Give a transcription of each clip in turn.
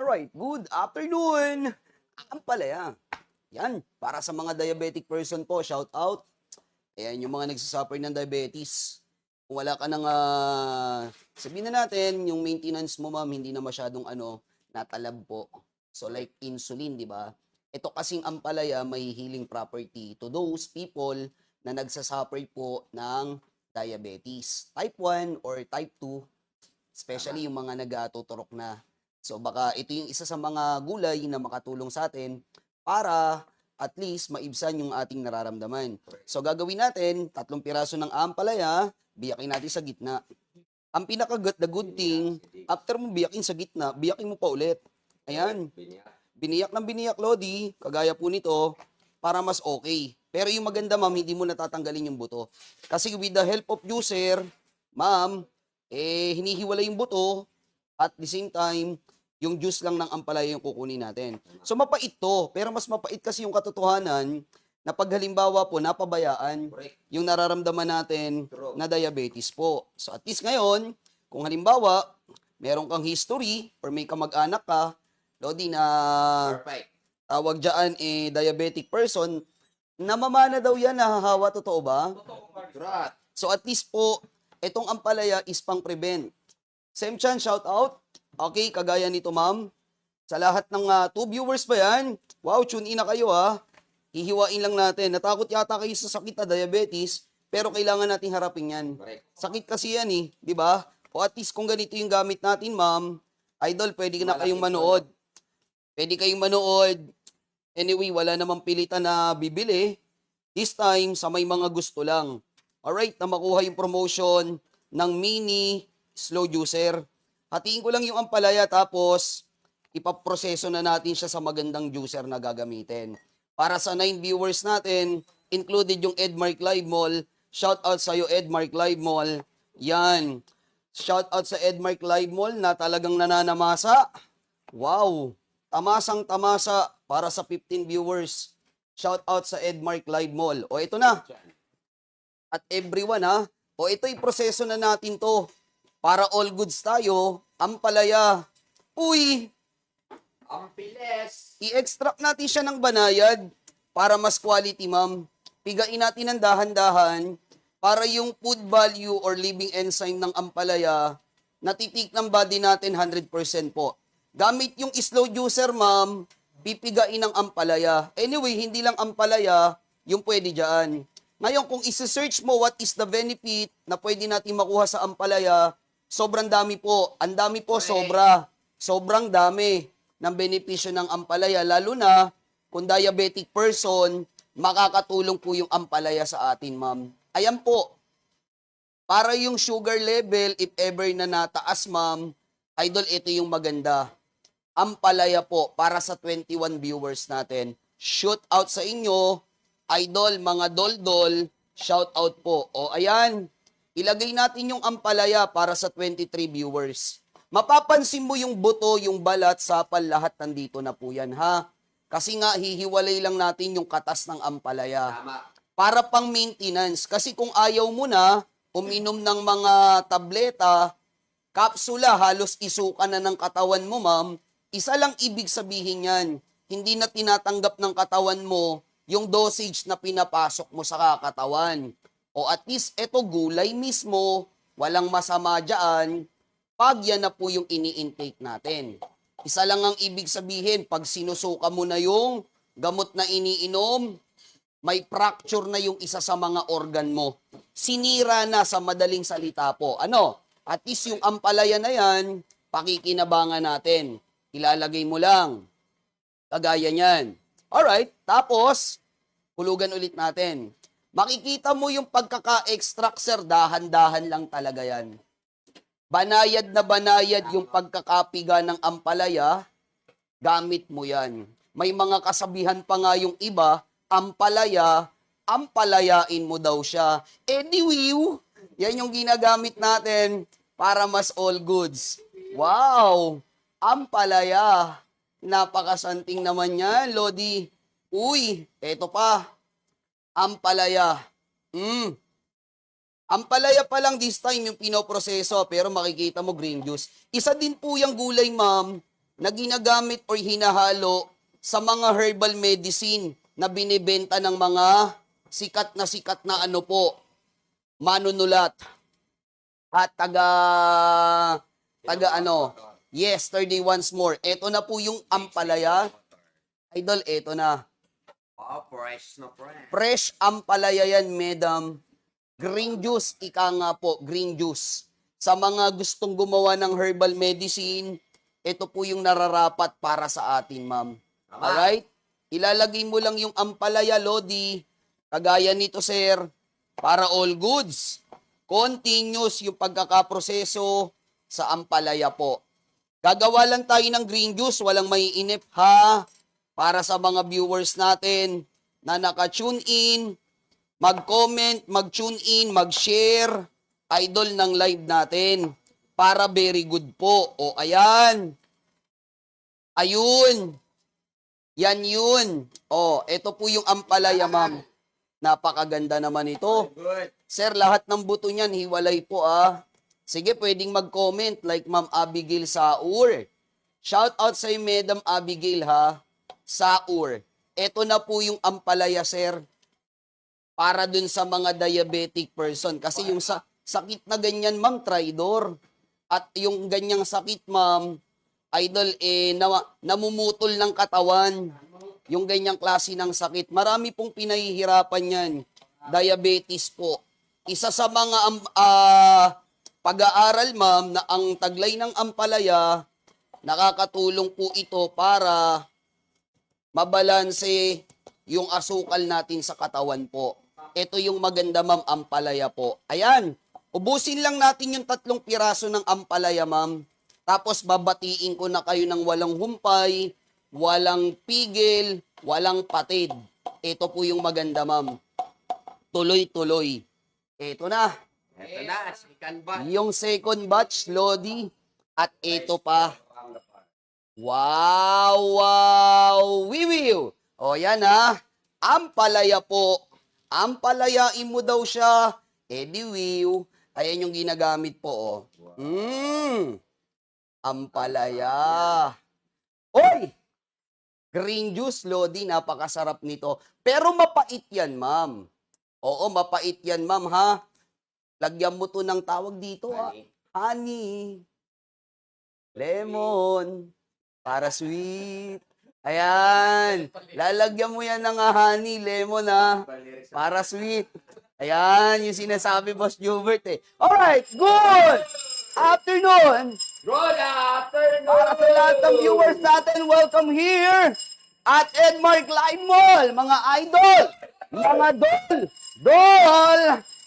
Alright, good afternoon. Ampalaya. Yan, para sa mga diabetic person po, shout out. Ayan, yung mga nagsasuffer ng diabetes. Kung wala ka nang, sabihin na natin, yung maintenance mo ma'am, hindi na masyadong natalab po. So like insulin, di ba? Ito kasing ampalaya may healing property to those people na nagsasuffer po ng diabetes. Type 1 or type 2, especially yung mga nag-tuturok na. So baka ito yung isa sa mga gulay na makatulong sa atin para at least maibsan yung ating nararamdaman. So gagawin natin, 3 piraso ng ampalaya, biyakin natin sa gitna. Ang the good thing, after mo biyakin sa gitna, biyakin mo pa ulit. Ayan. Biniyak ng biniyak, Lodi, kagaya po nito, para mas okay. Pero yung maganda, ma'am, hindi mo natatanggalin yung buto. Kasi with the help of juicer, ma'am, hinihiwalay yung buto, at the same time, yung juice lang ng ampalaya yung kukunin natin. So mapait to, pero mas mapait kasi yung katotohanan na pag halimbawa po napabayaan yung nararamdaman natin na diabetes po. So at least ngayon, kung halimbawa meron kang history or may kamag-anak ka, Lodi, na tawag dyan diabetic person, namamana daw yan, nahahawa, totoo ba? So at least po, itong ampalaya is pang-prevent. Semchan, shout out. Okay, kagaya nito ma'am. Sa lahat ng 2 viewers pa yan, wow, tune in na kayo ha. Hihiwain lang natin. Natakot yata kayo sa sakit na diabetes, pero kailangan natin harapin yan. Sakit kasi yan di ba? O at least kung ganito yung gamit natin ma'am, idol, pwede na kayong manood. Pwede kayong manood. Anyway, wala namang pilitan na bibili. This time, sa may mga gusto lang. Alright, na makuha yung promotion ng mini slow juicer. Hatiin ko lang yung ampalaya tapos ipaproseso na natin siya sa magandang juicer na gagamitin. Para sa 9 viewers natin, included yung Edmark Live Mall. Shout out sa iyo Edmark Live Mall. Yan. Shout out sa Edmark Live Mall na talagang nananamasa. Wow. Tamasang tamasa para sa 15 viewers. Shout out sa Edmark Live Mall. O ito na. At everyone o ito'y proseso na natin to. Para all goods tayo, ampalaya. Uy! Ang bilis! I-extract natin siya ng banayad para mas quality, ma'am. Pigain natin ng dahan-dahan para yung food value or living enzyme ng ampalaya natitik ng body natin 100% po. Gamit yung slow juicer, ma'am, pipigain ng ampalaya. Anyway, hindi lang ampalaya yung pwede dyan. Ngayon, kung isi-search mo what is the benefit na pwede natin makuha sa ampalaya, sobrang dami po. Ang dami po, sobra. Sobrang dami ng benepisyo ng ampalaya. Lalo na, kung diabetic person, makakatulong po yung ampalaya sa atin, ma'am. Ayan po. Para yung sugar level, if ever na nataas, ma'am, idol, ito yung maganda. Ampalaya po, para sa 21 viewers natin. Shout out sa inyo, idol, mga doldol, shout out po. O, ayan. Ilagay natin yung ampalaya para sa 23 viewers. Mapapansin mo yung buto, yung balat, sapal, lahat nandito na po yan, ha? Kasi nga, hihiwalay lang natin yung katas ng ampalaya. Tama. Para pang maintenance. Kasi kung ayaw mo na, uminom ng mga tableta, kapsula, halos isuka na ng katawan mo, ma'am, isa lang ibig sabihin yan. Hindi na tinatanggap ng katawan mo yung dosage na pinapasok mo sa katawan. O at least, eto gulay mismo, walang masama dyan, pag yan na po yung ini-intake natin. Isa lang ang ibig sabihin, pag sinusuka mo na yung gamot na iniinom, may fracture na yung isa sa mga organ mo. Sinira na sa madaling salita po. At least yung ampalaya na yan, pakikinabangan natin. Ilalagay mo lang. Kagaya niyan. Alright, tapos, hulugan ulit natin. Makikita mo yung pagkaka-extract, sir, dahan-dahan lang talaga yan. Banayad na banayad yung pagkakapiga ng ampalaya, gamit mo yan. May mga kasabihan pa nga yung iba, ampalaya, ampalayain mo daw siya. Anyway, yan yung ginagamit natin para mas all goods. Wow! Ampalaya. Napakasanting naman yan, Lodi. Uy, eto pa. Ampalaya. Ampalaya pa lang this time yung pinoproseso, pero makikita mo green juice. Isa din po yung gulay, ma'am, na ginagamit or hinahalo sa mga herbal medicine na binibenta ng mga sikat na ano po, manunulat at taga ano, yesterday once more. Ito na po yung ampalaya. Idol, ito na. Oh, fresh na fresh. Fresh ampalaya yan, madam. Green juice, ika nga po, green juice. Sa mga gustong gumawa ng herbal medicine, ito po yung nararapat para sa atin, ma'am. Alright? Ilalagay mo lang yung ampalaya, Lodi. Kagaya nito, sir, para all goods. Continuous yung pagkakaproseso sa ampalaya po. Gagawa lang tayo ng green juice, walang maiinip, ha? Para sa mga viewers natin na naka-tune in, mag-comment, mag-tune in, mag-share, idol ng live natin. Para very good po. O, ayan. Ayun. Yan yun. O, ito po yung ampalaya, ma'am. Napakaganda naman ito. Good. Sir, lahat ng buto niyan, hiwalay po, ah. Sige, pwedeng mag-comment like Ma'am Abigail Saur. Shout out sa iyo, Madam Abigail, ha. Saur. Ito na po yung ampalaya, sir. Para dun sa mga diabetic person. Kasi yung sakit na ganyan, ma'am, tridor. At yung ganyang sakit, ma'am, idol, namumutol ng katawan. Yung ganyang klase ng sakit. Marami pong pinahihirapan yan. Diabetes po. Isa sa mga pag-aaral, ma'am, na ang taglay ng ampalaya, nakakatulong po ito para mabalanse yung asukal natin sa katawan po. Ito yung maganda, ma'am, ampalaya po. Ayan, ubusin lang natin yung 3 piraso ng ampalaya, ma'am. Tapos babatiin ko na kayo ng walang humpay, walang pigil, walang patid. Ito po yung maganda, ma'am. Tuloy-tuloy. Ito na. Ito na, second batch. Yung second batch, Lodi. At ito pa. Wow! Wiwiw! O yan ha. Ampalaya po. Ampalayain mo daw siya. Wiw. Ayan yung ginagamit po. Ampalaya. Oy! Green juice, Lodi. Napakasarap nito. Pero mapait yan, ma'am. Oo, mapait yan, ma'am, ha? Lagyan mo to ng tawag dito, ha? Honey. Lemon. Para sweet. Ayan. Lalagyan mo yan ng honey, lemon, ha? Para sweet. Ayan, yung sinasabi, Boss Jubert, eh. Alright, good afternoon. Good afternoon! Para sa lahat ng viewers natin, welcome here at Edmark Live Mall, mga idol, mga dol.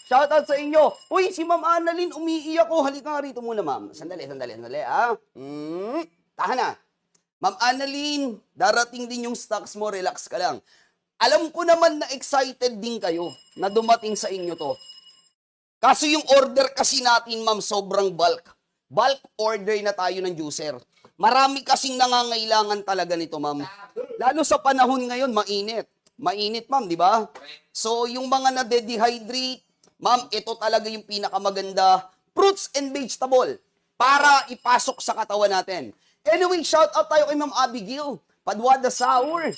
Shoutout sa inyo. Uy, si Ma'am Annalyn, umiiyak ko. Halika nga rito muna, ma'am. Sandali, ah. Tahan na. Ma'am Annalyn, darating din yung stocks mo, relax ka lang. Alam ko naman na excited din kayo na dumating sa inyo to. Kaso yung order kasi natin, ma'am, sobrang bulk. Bulk order na tayo ng juicer. Marami kasing nangangailangan talaga nito, ma'am. Lalo sa panahon ngayon, mainit. Mainit, ma'am, di ba? So, yung mga nade-dehydrate, ma'am, ito talaga yung pinakamaganda. Fruits and vegetable para ipasok sa katawan natin. Anyway, shout out tayo kay Ma'am Abigail. Padwada Saur.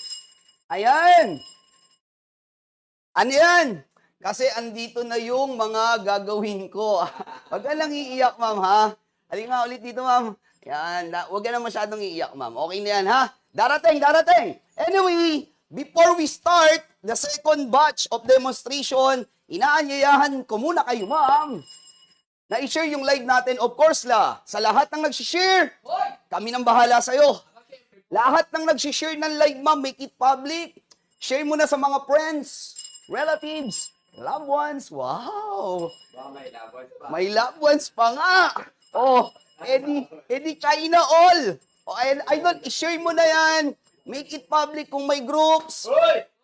Ayan. Ano yan? Kasi andito na yung mga gagawin ko. Huwag ka lang iiyak, ma'am, ha? Halika nga ulit dito, ma'am. Yan. Huwag ka na masyadong iiyak, ma'am. Okay na yan, ha? Darating. Anyway, before we start the second batch of demonstration, inaanyayahan ko muna kayo, ma'am, na i-share yung live natin. Of course, sa lahat ng nag-share, kami nang bahala sa'yo. Lahat ng nag-share ng live, ma'am, make it public. Share mo na sa mga friends, relatives, loved ones. Wow! May labas pa. May loved ones pa nga. Oh, edi China all. Oh, idol, i-share mo na yan. Make it public kung may groups.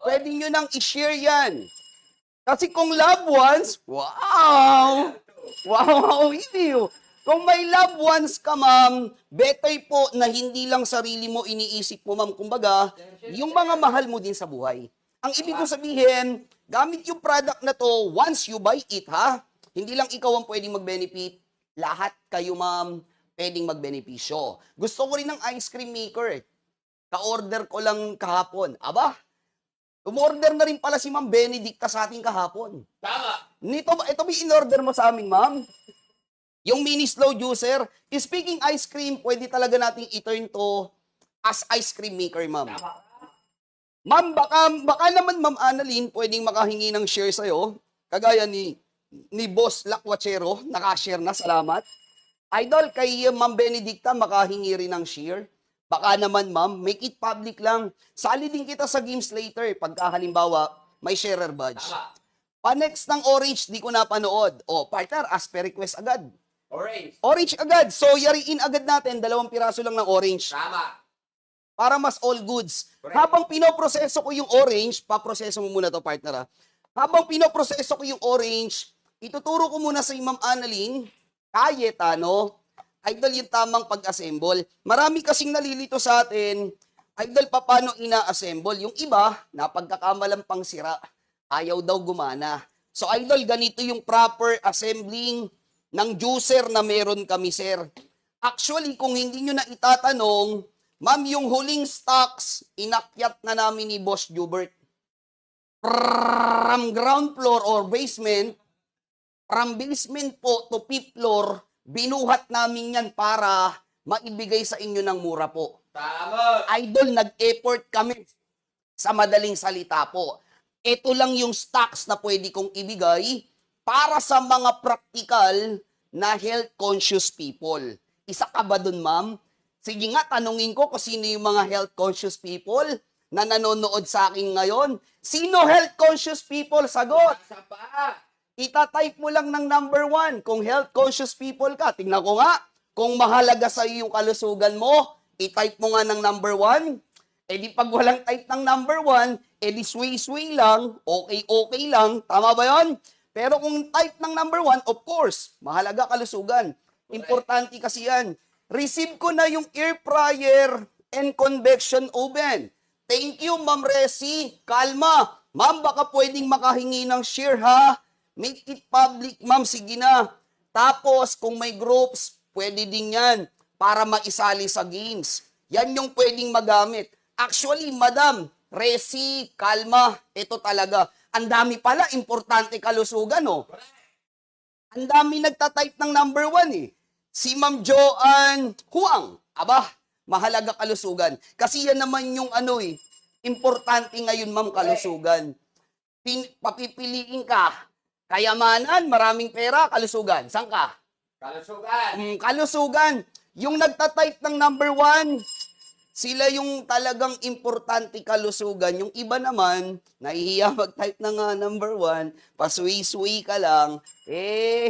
Pwede nyo nang i-share yan. Kasi kung loved ones, wow! Wow, you. Kung may loved ones ka, ma'am, better po na hindi lang sarili mo iniisip mo, ma'am. Kumbaga, yung mga mahal mo din sa buhay. Ang ibig kong sabihin, gamit yung product na to, once you buy it, ha? Hindi lang ikaw ang pwedeng mag-benefit. Lahat kayo, ma'am, pwedeng magbenepisyo. Gusto ko rin ng ice cream maker eh. Ka-order ko lang kahapon. Aba, umorder na rin pala si Ma'am Benedicta sa ating kahapon. Tama. Ito ba in-order mo sa amin, ma'am? Yung mini slow juicer. Speaking ice cream, pwede talaga nating i-turn to as ice cream maker, ma'am. Tama. Ma'am, baka naman, Ma'am Annalyn, pwedeng makahingi ng share sa'yo. Kagaya ni Boss Lakwachero, nakashare na, salamat. Idol, kay Ma'am Benedicta, makahingi rin ng share. Baka naman, ma'am, make it public lang. Sali din kita sa games later, pagka halimbawa, may sharer badge. Tama. Pa-next ng orange, di ko napanood. O, partner, as per request agad. Orange. Orange agad. So, yariin agad natin, 2 piraso lang ng orange. Tama. Para mas all goods. Correct. Habang pinoproseso ko yung orange, paproseso mo muna to, partner, ha? Habang pinoproseso ko yung orange, ituturo ko muna sa Ma'am Annalyn, Cayetano, idol yung tamang pag-assemble. Marami kasing nalilito sa atin, idol, paano ina-assemble. Yung iba, napagkakamalang pang sira, ayaw daw gumana. So, idol, ganito yung proper assembling ng juicer na meron kami, sir. Actually, kung hindi nyo na itatanong, ma'am, yung huling stocks, inakyat na namin ni Boss Jubert. From ground floor or basement, from basement po to fifth floor, binuhat namin yan para maibigay sa inyo ng mura po. Tama. Idol, nag-effort kami sa madaling salita po. Ito lang yung stocks na pwede kong ibigay para sa mga practical na health-conscious people. Isa ka ba dun, ma'am? Sige nga, tanungin ko kung sino yung mga health-conscious people na nanonood sa akin ngayon. Sino health-conscious people? Sagot! Sa pa. Ita-type mo lang ng number 1 kung health-conscious people ka. Tingnan ko nga, kung mahalaga sa iyo yung kalusugan mo, i-type mo nga ng number 1. Eh di pag walang type ng number 1, eh di sway-sway lang, okay lang. Tama ba yon? Pero kung type ng number 1, of course, mahalaga kalusugan. Importante kasi yan. Receive ko na yung air fryer and convection oven. Thank you, Ma'am Resi. Kalma. Ma'am, baka pwedeng makahingi ng share, ha? Make it public, ma'am. Sige na. Tapos, kung may groups, pwede din yan para maisali sa games. Yan yung pwedeng magamit. Actually, Madam Resi, kalma. Ito talaga. Ang dami pala, importante kalusugan, oh. Ang dami nagtatype ng number 1, eh. Si Ma'am Joanne Huang. Aba, mahalaga kalusugan. Kasi yan naman yung importante ngayon, ma'am, kalusugan. Papipiliin ka. Kayamanan, maraming pera, kalusugan. Saan ka? Kalusugan. Kalusugan. Yung nagtatype ng number 1, sila yung talagang importante kalusugan. Yung iba naman, nahihiya mag-type ng number 1, paswi-swi ka lang,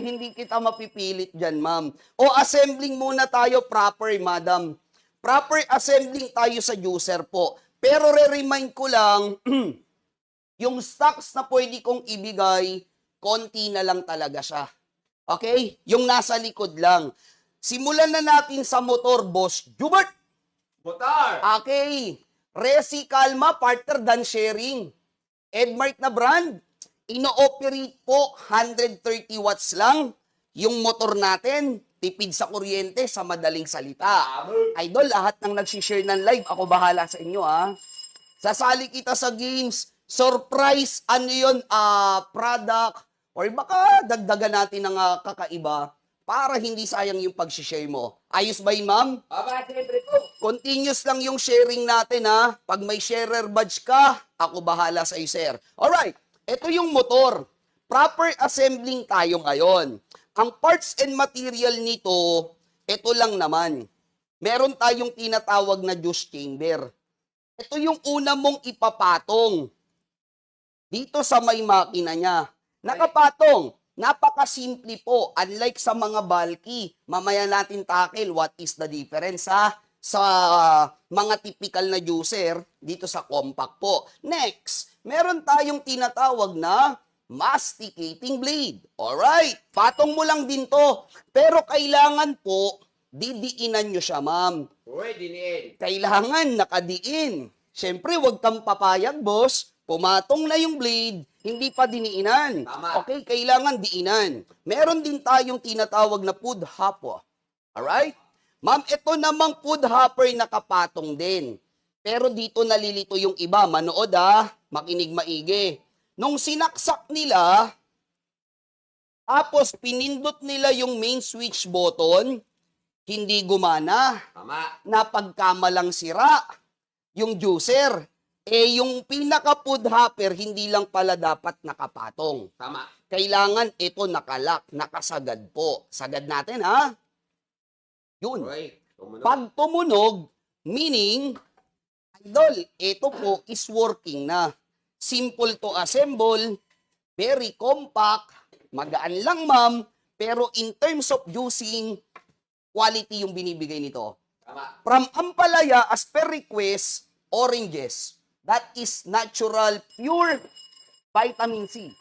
hindi kita mapipilit dyan, ma'am. O assembling muna tayo proper, madam. Proper assembling tayo sa juicer po. Pero re-remind ko lang, yung stocks na pwede kong ibigay, konti na lang talaga siya. Okay? Yung nasa likod lang. Simulan na natin sa motor, Boss Jubert. Motor. Okay. Resi Calma, partner dan sharing. Edmark na brand. Ino-operate po 130 watts lang yung motor natin. Tipid sa kuryente, sa madaling salita. Idol, lahat ng nagsishare ng live, ako bahala sa inyo, ha. Sasali kita sa games. Surprise, product, or baka dagdagan natin ng kakaiba para hindi sayang yung pag-share mo. Ayos ba yun, ma'am? Aba, siyempre po. Continuous lang yung sharing natin, ha. Pag may sharer badge ka, ako bahala sa iyo, sir. Alright, ito yung motor. Proper assembling tayo ngayon. Ang parts and material nito, ito lang naman. Meron tayong tinatawag na juice chamber. Ito yung una mong ipapatong dito sa may makina niya. Nakapatong. Napakasimple po. Unlike sa mga bulky, mamaya natin tackle what is the difference, ha? Sa mga typical na juicer dito sa compact po. Next, meron tayong tinatawag na masticating blade. Alright, patong mo lang din to. Pero kailangan po, didiinan nyo siya, ma'am. Uy, diniin. Kailangan nakadiin. Siyempre, wag kang papayag, boss. Pumatong na yung blade, hindi pa diniinan. Tama. Okay, kailangan diinan. Meron din tayong tinatawag na food hopper. Alright? Ma'am, ito namang food hopper nakapatong din. Pero dito nalilito yung iba. Manood makinig maigi. Nung sinaksak nila, tapos pinindot nila yung main switch button, hindi gumana. Tama. Napagkamalang sira yung juicer. Yung pinaka-food hopper, hindi lang pala dapat nakapatong. Tama. Kailangan ito nakalak, nakasagad po. Sagad natin, ha? Yun. Okay. Tumunog. Pag tumunog, meaning, idol, ito po is working na. Simple to assemble, very compact, magaan lang ma'am, pero in terms of juicing, quality yung binibigay nito. Tama. From Ampalaya, as per request, oranges. That is natural, pure vitamin C.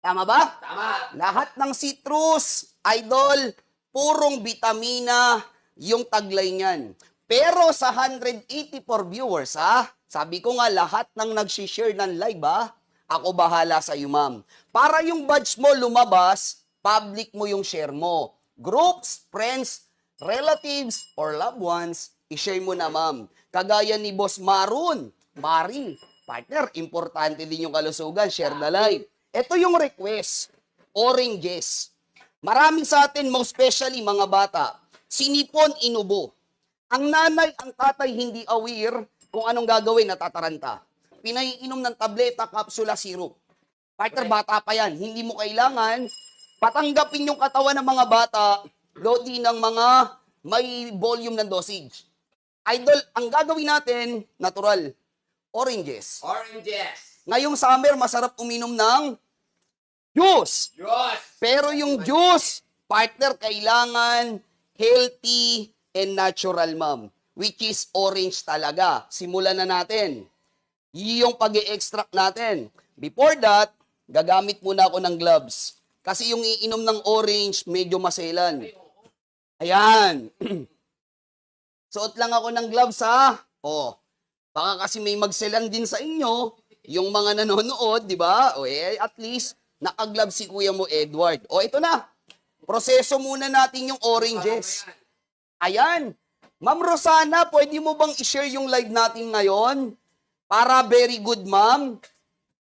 Tama ba? Tama. Lahat ng citrus, idol, purong vitamina yung taglay niyan. Pero sa 184 viewers, sabi ko nga lahat ng nag-share ng live, ako bahala sa iyo, ma'am. Para yung badge mo lumabas, public mo yung share mo. Groups, friends, relatives, or loved ones, i-share mo na, ma'am. Kagaya ni Boss Maroon, Mari, partner, importante din yung kalusugan, share the live. Ito yung request, oranges. Marami sa atin, most especially mga bata, sinipon, inubo. Ang nanay, ang tatay hindi aware kung anong gagawin, natataranta. Pinaiinom ng tableta, kapsula, syrup. Partner, bata pa yan. Hindi mo kailangan patanggapin yung katawan ng mga bata, loading ng mga may volume ng dosage. Idol, ang gagawin natin, natural, oranges. Oranges. Ngayong summer, masarap uminom ng juice. Diyos. Pero yung juice, partner, kailangan healthy and natural, ma'am. Which is orange talaga. Simulan na natin. Yung pag-i-extract natin. Before that, gagamit muna ako ng gloves. Kasi yung iinom ng orange, medyo maselan. Ayan. Suot lang ako ng gloves, baka kasi may magselan din sa inyo, yung mga nanonood, di ba? At least, naka-gloves si kuya mo, Edward. Ito na. Proseso muna natin yung oranges. Ayan. Ma'am Rosana, pwede mo bang i-share yung live natin ngayon? Para very good, ma'am.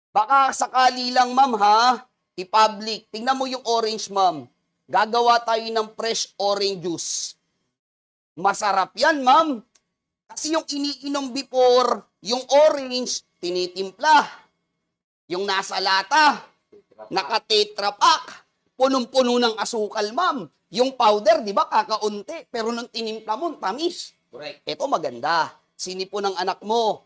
Baka sakali lang, ma'am, i-public. Tingnan mo yung orange, ma'am. Gagawa tayo ng fresh orange juice. Masarap yan, ma'am. Kasi yung iniinom before, yung orange, tinitimpla. Yung nasa lata, naka-tetra pack. Punong-puno ng asukal, ma'am. Yung powder, di ba, kakaunti. Pero nung tinimpla mo, tamis. Correct. Ito maganda. Sinipon ng anak mo.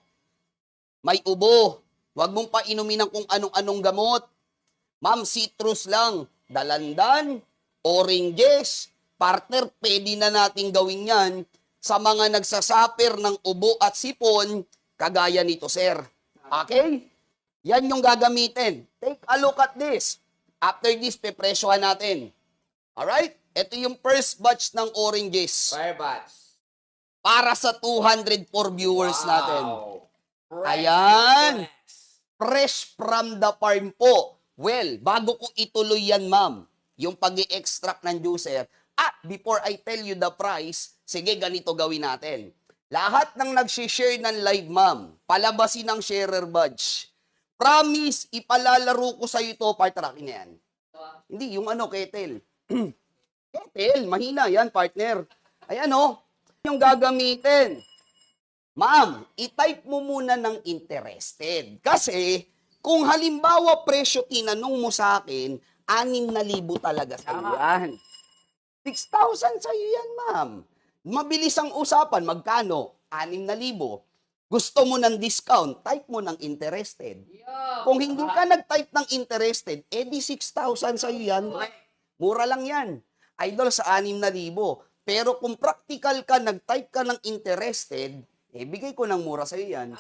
May ubo. Huwag mong painumin ng kung anong-anong gamot. Ma'am, citrus lang. Dalandan, oranges, partner, pwede na natin gawin yan sa mga nagsasaper ng ubo at sipon, kagaya nito, sir. Okay? Yan yung gagamitin. Take a look at this. After this, pepresyohan natin. Alright? Ito yung first batch ng oranges. Fire bats. Para sa 204 viewers natin. Fresh. Ayan. Fresh from the farm po. Well, bago ko ituloy yan, ma'am, yung pag-i-extract ng juicer, before I tell you the price, sige, ganito gawin natin. Lahat ng nag-share ng live, ma'am, palabasin ng sharer badge. Promise, ipalalaro ko sa ito, partner, akin na yan. Hindi, yung ketel. Ketel, mahina yan, partner. Ayan, yung gagamitin. Ma'am, i-type mo muna ng interested. Kasi, kung halimbawa presyo tinanong mo sa akin, 6,000 talaga sa yan. 6,000 sa iyo yan, ma'am. Mabilis ang usapan, magkano? 6,000. Gusto mo ng discount, type mo ng interested. Kung hindi ka nag-type ng interested, di 6,000 sa iyo yan. Mura lang yan. Idol, sa 6,000. Pero kung practical ka, nag-type ka ng interested, bigay ko ng mura sa iyo yan.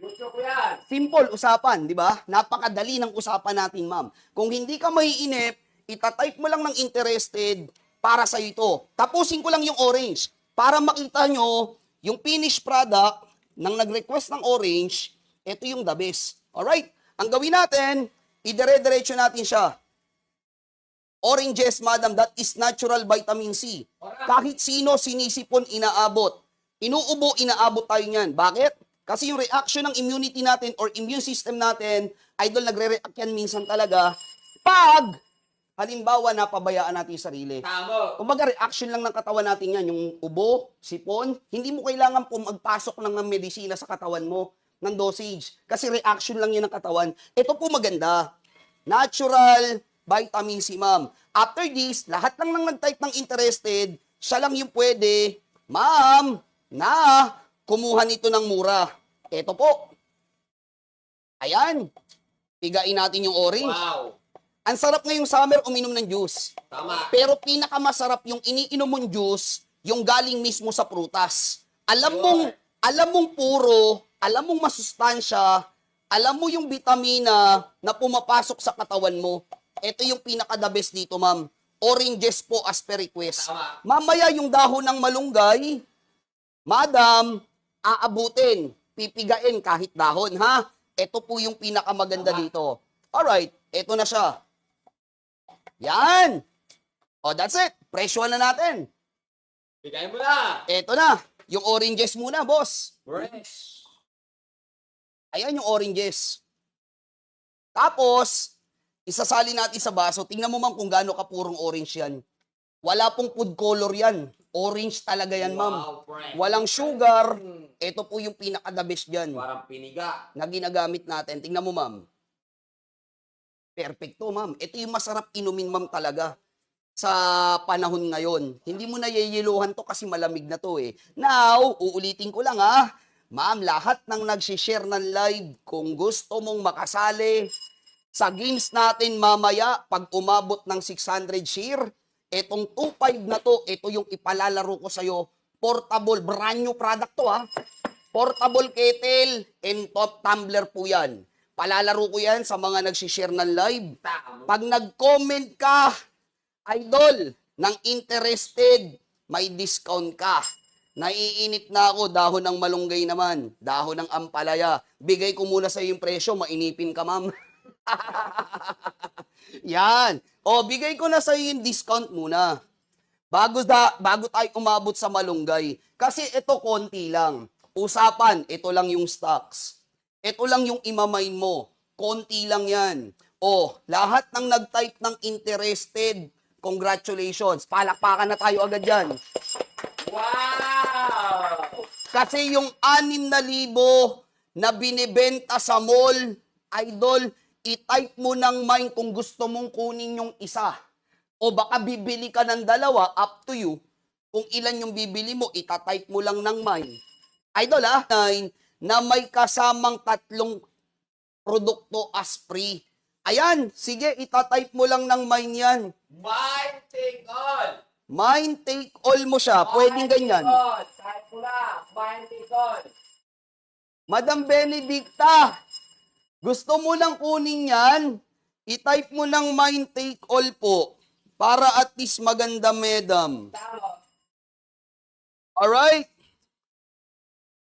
Gusto ko yan. Simple usapan, di ba? Napakadali ng usapan natin, ma'am. Kung hindi ka maiinip, itatype mo lang ng interested para sa ito. Tapusin ko lang yung orange para makita nyo yung finished product ng nag-request ng orange, ito yung the best. Alright? Ang gawin natin, idire-diretso natin siya. Oranges, madam, that is natural vitamin C. Alright. Kahit sino sinisipon, inaabot. Inuubo, inaabot tayo niyan. Bakit? Kasi yung reaction ng immunity natin or immune system natin, idol, nagre-react yan minsan talaga pag, halimbawa, napabayaan natin yung sarili. Tama. Kumbaga, reaction lang ng katawan natin yan. Yung ubo, sipon, hindi mo kailangan po magpasok lang ng medisina sa katawan mo, ng dosage. Kasi reaction lang yun ng katawan. Ito po maganda. Natural vitamin C, ma'am. After this, lahat lang nang nag-type ng interested, siya lang yung pwede, ma'am, na kumuha nito ng mura. Ito po. Ayan. Pigain natin yung orange. Wow. Ang sarap ngayong summer uminom ng juice. Tama. Pero pinakamasarap yung iniinom mong juice, yung galing mismo sa prutas. Alam mong puro, alam mong masustansya, alam mo yung vitamina na pumapasok sa katawan mo. Ito yung pinaka-the best dito, ma'am. Oranges po as per request. Tama. Mamaya yung dahon ng malunggay, madam, aabutin, pipigain kahit dahon, ha? Ito po yung pinakamaganda dito. Alright, ito na siya. Yan. O, that's it. Presyo na natin. Bigay mo na. Ito na. Yung oranges muna, boss. Fresh. Ayan yung oranges. Tapos, isasali natin sa baso. Tingnan mo, ma'am, kung gaano kapurong orange yan. Wala pong food color yan. Orange talaga yan, ma'am. Wow, friend. Walang sugar. Ito po yung pinaka-the best dyan Parang piniga. na ginagamit natin. Tingnan mo, ma'am. Perfecto, ma'am. Ito yung masarap inumin, ma'am, talaga sa panahon ngayon. Hindi mo na yayiluhan to kasi malamig na to eh. Now, uulitin ko lang ha. Ma'am, lahat ng nagsishare ng live, kung gusto mong makasali sa games natin mamaya, pag umabot ng 600 share, etong 2.5 na to, ito yung ipalalaro ko sa'yo. Portable, brand new product to ha. Portable kettle and top tumbler po yan. Palalaro ko yan sa mga nagsishare ng live. Tama. Pag nag-comment ka, idol, ng interested, may discount ka. Naiinit na ako, dahon ng malunggay naman, dahon ng ampalaya. Bigay ko muna sa yung presyo, mainipin ka, ma'am. Yan. O, bigay ko na sa yung discount muna. Bago tayo umabot sa malunggay. Kasi ito konti lang. Usapan, ito lang yung stocks. Ito lang yung imamain mo. Konti lang yan. O, lahat ng nag-type ng interested, congratulations. Palakpakan na tayo agad dyan. Wow! Kasi yung 6,000 na binibenta sa mall, idol, i-type mo ng mine kung gusto mong kunin yung isa. O baka bibili ka ng dalawa, up to you. Kung ilan yung bibili mo, itatype mo lang ng mine. Idol na may kasamang 3 produkto as free. Ayan, sige, itatype mo lang ng mine yan. Mine take all! Mine take all mo siya, pwedeng ganyan. Mine take all! Kahit mo na, mine take all! Madam Benedicta, gusto mo lang kunin yan, i-type mo ng mine take all po, para at least maganda, madam. Tama. Alright?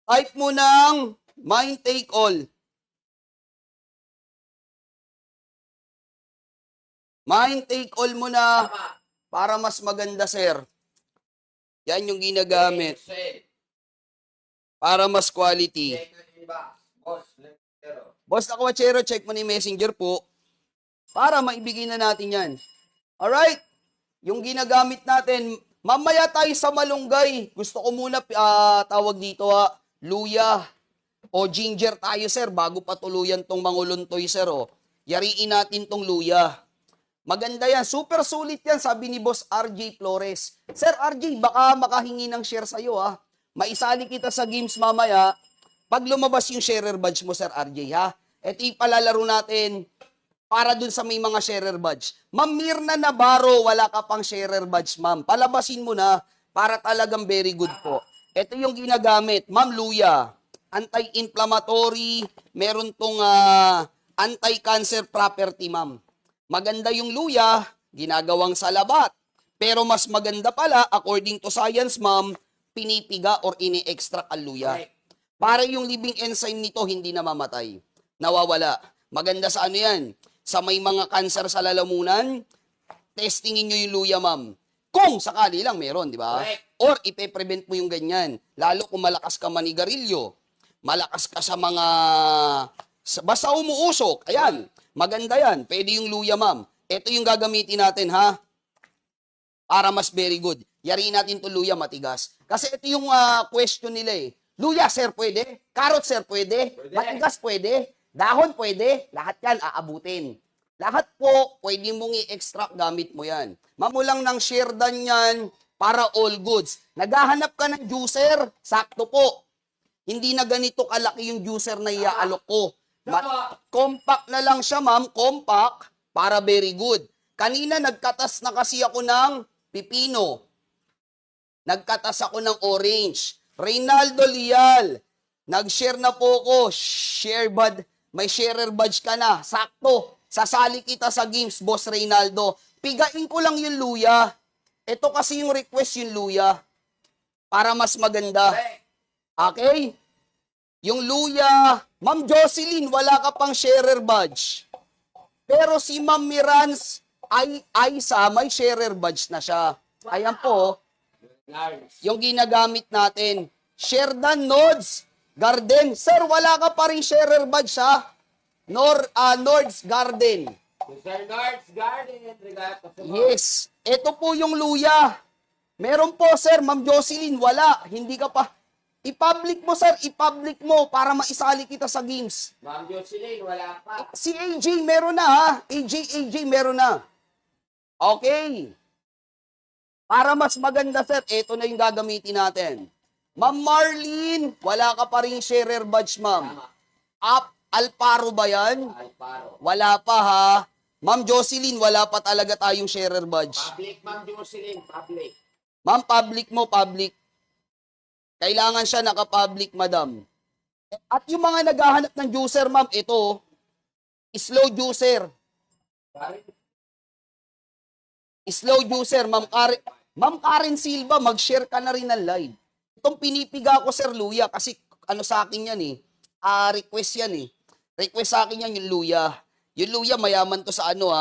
Type mo ng mine take all. Mine take all mo na Tama. para mas maganda, sir. Yan yung ginagamit. Sale. Para mas quality. Check yung inbox. Boss, pero. Boss na Kawachero, check mo ni Messenger po para maibigay na natin yan. Alright? Yung ginagamit natin, mamaya tayo sa malunggay. Gusto ko muna tawag dito luya o ginger tayo, sir, bago patuluyan tong manguluntoy, sir. Oh. Yariin natin tong luya. Maganda yan. Super sulit yan, sabi ni Boss RJ Flores. Sir RJ, baka makahingi ng share sa'yo, ha? Maisali kita sa games mamaya. Pag lumabas yung sharer badge mo, Sir RJ, ha? Ito ipalalaro natin para dun sa may mga sharer badge. Ma'am Mirna Navarro, wala ka pang sharer badge, ma'am. Palabasin mo na para talagang very good po. Ito yung ginagamit. Ma'am Luya, anti-inflammatory, meron tong anti-cancer property, ma'am. Maganda yung luya, ginagawang salabat. Pero mas maganda pala, according to science, ma'am, pinipiga or ini-extract ang luya. Correct. Para yung living enzyme nito hindi namamatay. Nawawala. Maganda sa ano yan? Sa may mga cancer sa lalamunan, testingin nyo yung luya, ma'am. Kung sakali lang meron, di ba? Correct. Or ipe-prevent mo yung ganyan. Lalo kung malakas ka manigarilyo, malakas ka sa mga, basta umuusok. Ayan, maganda yan. Pwede yung luya, ma'am. Ito yung gagamitin natin, ha? Para mas very good. Yariin natin to luya matigas. Kasi ito yung question nila eh. Luya, sir, pwede? Carrot, sir, pwede? Pwede. Matigas, pwede? Dahon, pwede? Lahat yan, aabutin. Lahat po, pwede mong i-extract gamit mo yan. Mamulang ng sherdan yan para all goods. Naghahanap ka ng juicer, sakto po. Hindi na ganito kalaki yung juicer na iaalok ko. Tama. Compact na lang siya, ma'am. Compact para very good. Kanina, nagkatas na kasi ako ng pipino. Nagkatas ako ng orange. Reynaldo Lial, nag-share na po ko. Share bud. May sharer badge ka na. Sakto. Sasali kita sa games, Boss Reynaldo. Pigain ko lang yung luya. Ito kasi yung request yung luya. Para mas maganda. Correct. Okay? Yung luya, Ma'am Jocelyn, wala ka pang sharer badge. Pero si Ma'am Mirans, Aisa, may sharer badge na siya. Ayan po, Nice. yung ginagamit natin. Sherdan Nodes Garden. Sir, wala ka pa rin sharer badge, ha? Nords Garden. Sir North's Garden. Regalo sa mga. Yes. Ito po yung luya. Meron po, sir. Ma'am Jocelyn, wala. Hindi ka pa. I-public mo, sir. I-public mo para maisali kita sa games. Ma'am Jocelyn, wala pa. Si AJ, meron na, ha? AJ, meron na. Okay. Para mas maganda, sir, ito na yung gagamitin natin. Ma'am Marlene, wala ka pa rin sharer badge, ma'am. Tama. Alparo ba yan? Alparo. Wala pa, ha? Ma'am Jocelyn, wala pa talaga tayong sharer badge. Public, Ma'am Jocelyn. Public. Ma'am, public mo, public. Kailangan siya naka-public, madam. At yung mga naghahanap ng juicer, ma'am, ito, slow juicer. Sorry. Slow juicer, Ma'am Karen Silva, mag-share ka na rin ng live. Itong pinipiga ko, Sir Luya, kasi ano sa akin yan eh. Request yan eh. Request sa akin yan yung luya. Yung luya, mayaman to sa ano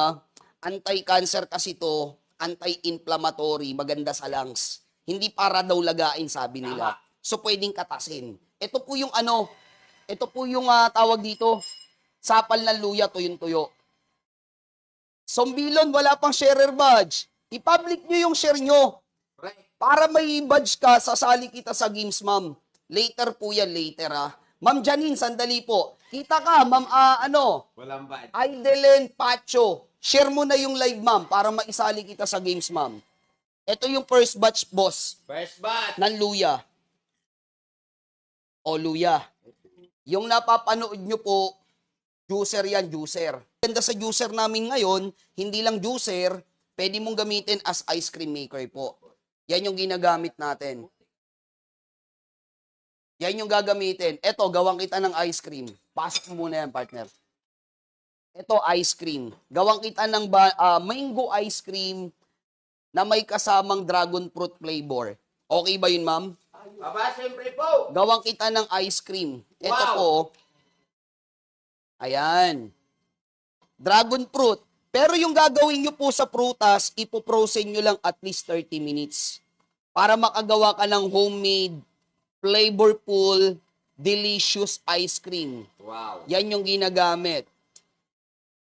anti-cancer kasi to, anti-inflammatory, maganda sa lungs. Hindi para daw lagain, sabi nila. So, pwedeng katasin. Ito po yung ito po yung tawag dito, sapal ng luya, tuyong-tuyo. Sombilon, wala pang sharer badge. I-public nyo yung share nyo. Correct. Para may badge ka, sasali kita sa games, ma'am. Later po yan, later Ma'am Janine, sandali po. Kita ka, ma'am, Walang bad. Aidelen Pacho. Share mo na yung live, ma'am, para maisali kita sa games, ma'am. Ito yung first batch, boss, First bat. ng luya. O, luya. Yung napapanood nyo po, juicer yan, juicer. Ganda sa juicer namin ngayon, hindi lang juicer, pwede mong gamitin as ice cream maker po. Yan yung ginagamit natin. Yan yung gagamitin. Ito, gawang kita ng ice cream. Pasok mo muna yan, partner. Ito, ice cream. Gawang kita ng mango ice cream na may kasamang dragon fruit flavor. Okay ba yun, ma'am? Aba, siyempre po. Gawang kita ng ice cream. Ito Wow. po. Ayan. Dragon fruit. Pero yung gagawin nyo po sa prutas, ipoprosen nyo lang at least 30 minutes. Para makagawa ka ng homemade, flavorful, delicious ice cream. Wow. Yan yung ginagamit.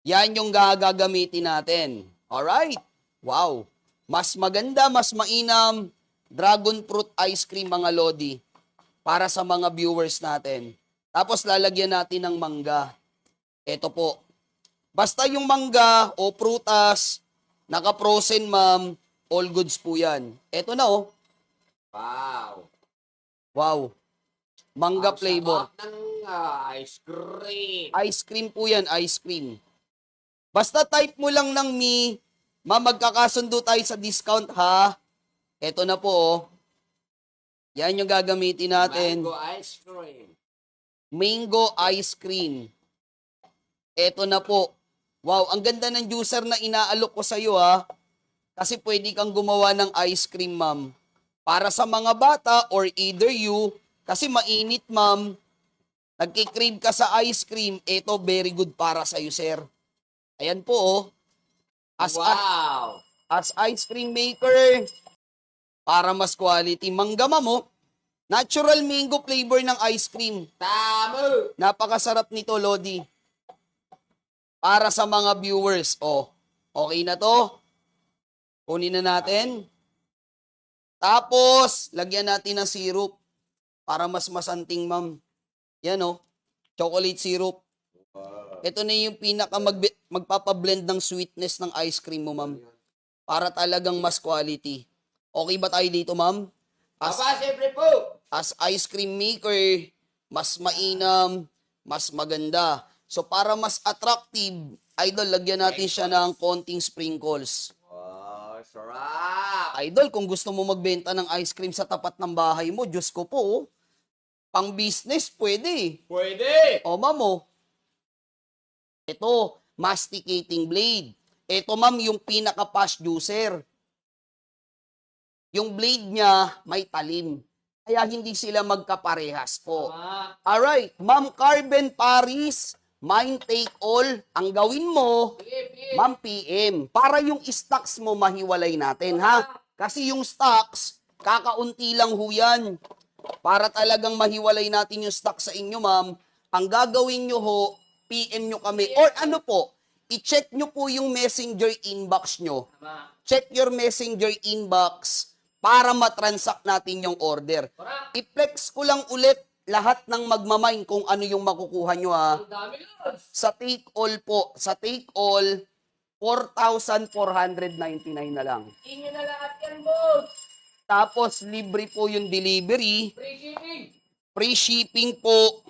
Yan yung gagamitin natin. Alright? Wow. Mas maganda, mas mainam, dragon fruit ice cream, mga lodi, para sa mga viewers natin. Tapos lalagyan natin ng mangga. Ito po. Basta yung mangga o prutas, naka-frozen, ma'am, all goods po yan. Ito na, oh. Wow. Wow. Mangga Ang flavor. sarap ng ice cream. Ice cream po yan, ice cream. Basta type mo lang ng me, magkakasundo tayo sa discount, ha? Ito na po, oh. Yan yung gagamitin natin. Mango ice cream. Mango ice cream. Ito na po. Wow, ang ganda ng juicer na inaalok ko sa iyo, ha? Kasi pwede kang gumawa ng ice cream, ma'am. Para sa mga bata or either you, kasi mainit, ma'am. Nagkikrave ka sa ice cream, ito very good para sa iyo, sir. Ayan po, oh. As Wow. as ice cream maker, para mas quality, manggama mo, natural mango flavor ng ice cream. Tamo. Napakasarap nito, Lodi. Para sa mga viewers. Oh, okay na to. Kunin na natin. Tapos, lagyan natin ng syrup para mas masanting, ma'am. Yan, oh. Chocolate syrup. Ito na yung magpapablend ng sweetness ng ice cream mo, ma'am. Para talagang mas quality. Okay ba tayo dito, ma'am? Aba, siyempre po. As ice cream maker, mas mainam, mas maganda. So, para mas attractive, idol, lagyan natin siya ng konting sprinkles. Wow, sarap. Idol, kung gusto mo magbenta ng ice cream sa tapat ng bahay mo, Diyos ko po, oh. Pang business, pwede. Pwede. O, ma'am, oh. Ito, masticating blade. Ito, ma'am, yung pinaka-fast juicer. Yung blade niya may talim. Kaya hindi sila magkaparehas po. Alright, Ma'am Carben Paris, mine take all. Ang gawin mo, Ma'am PM, para yung stocks mo mahiwalay natin, ha? Kasi yung stocks, kakaunti lang ho yan. Para talagang mahiwalay natin yung stocks sa inyo, ma'am, ang gagawin nyo ho, PM nyo kami. Or ano po, i-check nyo po yung messenger inbox nyo. Check your messenger inbox para matransact natin yung order. I-flex ko lang ulit lahat ng magmamine kung ano yung makukuha nyo, ha. Sa take all po, sa take all, 4,499 na lang. Inyo na lahat yan, boss. Tapos, libre po yung delivery. Free shipping. Free shipping po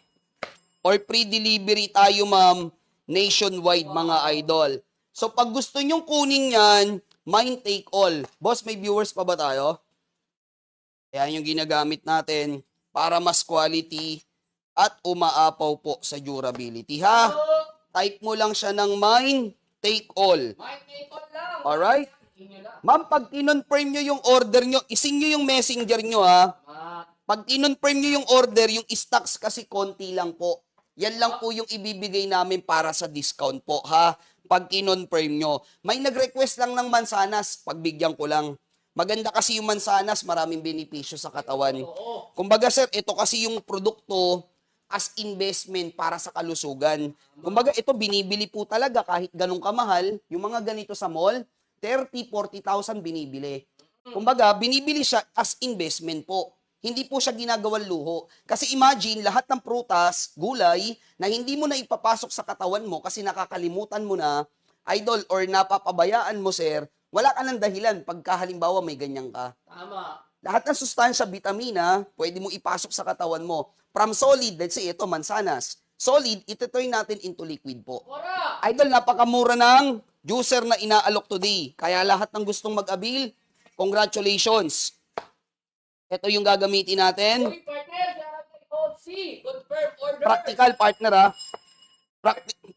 or free delivery tayo, ma'am, nationwide, mga idol. So, pag gusto nyong kunin yan, mine take all. Boss, may viewers pa ba tayo? Ayan yung ginagamit natin para mas quality at umaapaw po sa durability, ha? Type mo lang siya ng mine take all. Mine take all lang. Alright? Inyo lang. Ma'am, pag kinonfirm nyo yung order nyo, isin nyo yung messenger nyo, ha? Pag kinonfirm nyo yung order, yung stocks kasi konti lang po. Yan lang po yung ibibigay namin para sa discount po, ha? Pag kinonfirm nyo. May nag-request lang ng mansanas, pagbigyan ko lang. Maganda kasi yung mansanas, maraming benepisyo sa katawan. Kumbaga, sir, ito kasi yung produkto as investment para sa kalusugan. Kumbaga, ito binibili po talaga kahit ganun kamahal. Yung mga ganito sa mall, 30,000, 40,000 binibili. Kumbaga, binibili siya as investment po. Hindi po siya ginagawang luho. Kasi imagine, lahat ng prutas, gulay, na hindi mo na ipapasok sa katawan mo kasi nakakalimutan mo na, idol, or napapabayaan mo, sir, wala ka ng dahilan pagka halimbawa may ganyan ka. Tama. Lahat ng sustansya, vitamina, pwede mo ipasok sa katawan mo. From solid, let's say ito, mansanas. Solid, ituturn natin into liquid po. Wala. Idol, napakamura ng juicer na inaalok today. Kaya lahat ng gustong mag-avail, congratulations. Ito yung gagamitin natin. Uy, partner, sarap kay Otsi. Confirm order. Practical, partner, ha?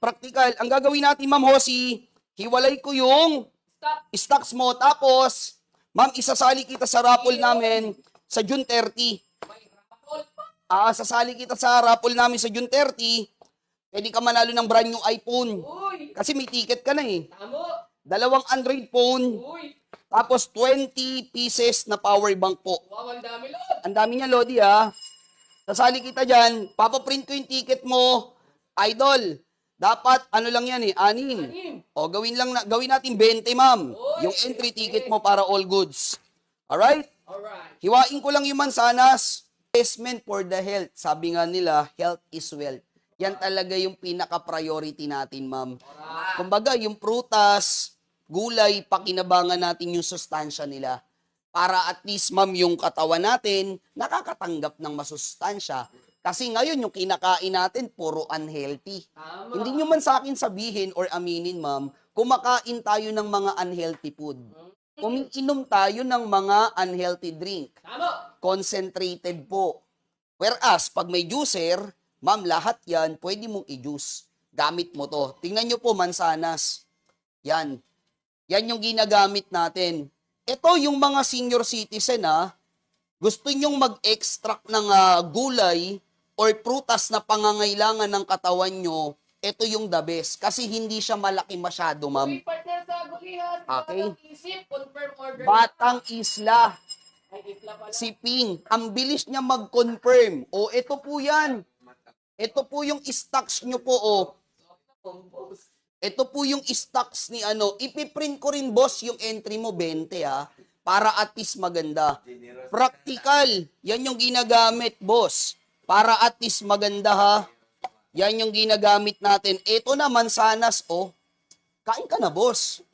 Practical. Ang gagawin natin, Ma'am Hosi, hiwalay ko yung Stop. stocks mo. Tapos, ma'am, isasali kita sa raffle namin sa June 30. May raffle pa. Sasali kita sa raffle namin sa June 30. Pwede ka manalo ng brand new iPhone. Uy. Kasi may ticket ka na eh. Tamo. 2 Android phone. Uy. Tapos 20 pieces na power bank po. Wow, ang dami lot. Ang dami niya, Lodi, ha? Sasali kita dyan. Papaprint ko yung ticket mo. Idol. Dapat, ano lang yan eh, 6. Anim. O, gawin natin 20, ma'am. Oy, Yung entry ticket mo para all goods. Alright? Alright. Hiwain ko lang yung mansanas. Investment for the health. Sabi nga nila, health is wealth. Yan talaga yung pinaka-priority natin, ma'am. Kumbaga, yung prutas, gulay, pakinabangan natin yung sustansya nila. Para at least, ma'am, yung katawan natin, nakakatanggap ng masustansya. Kasi ngayon, yung kinakain natin, puro unhealthy. Tama. Hindi nyo man sa akin sabihin or aminin, ma'am, kumakain tayo ng mga unhealthy food. Umiinom tayo ng mga unhealthy drink. Tama. Concentrated po. Whereas, pag may juicer, ma'am, lahat yan, pwede mong i-juice. Gamit mo to. Tingnan nyo po, mansanas. Yan. Yan yung ginagamit natin. Ito yung mga senior citizen, gusto nyong mag-extract ng gulay or prutas na pangangailangan ng katawan nyo, ito yung the best. Kasi hindi siya malaki masyado, ma'am. Uy, partner, sa kinagulihan. Okay. Batang isip. Confirm order. Batang Isla. Ay, isla pala. Si Ping, ang bilis niya mag-confirm. O, ito po yan. Ito po yung stocks nyo po, o. Compose. Ito po yung stocks ni ano. Ipiprint ko rin, boss, yung entry mo, 20, ha. Para at least maganda. Practical. Yan yung ginagamit, boss. Para at least maganda, ha. Yan yung ginagamit natin. Ito naman, sanas, o. Kain ka na, boss.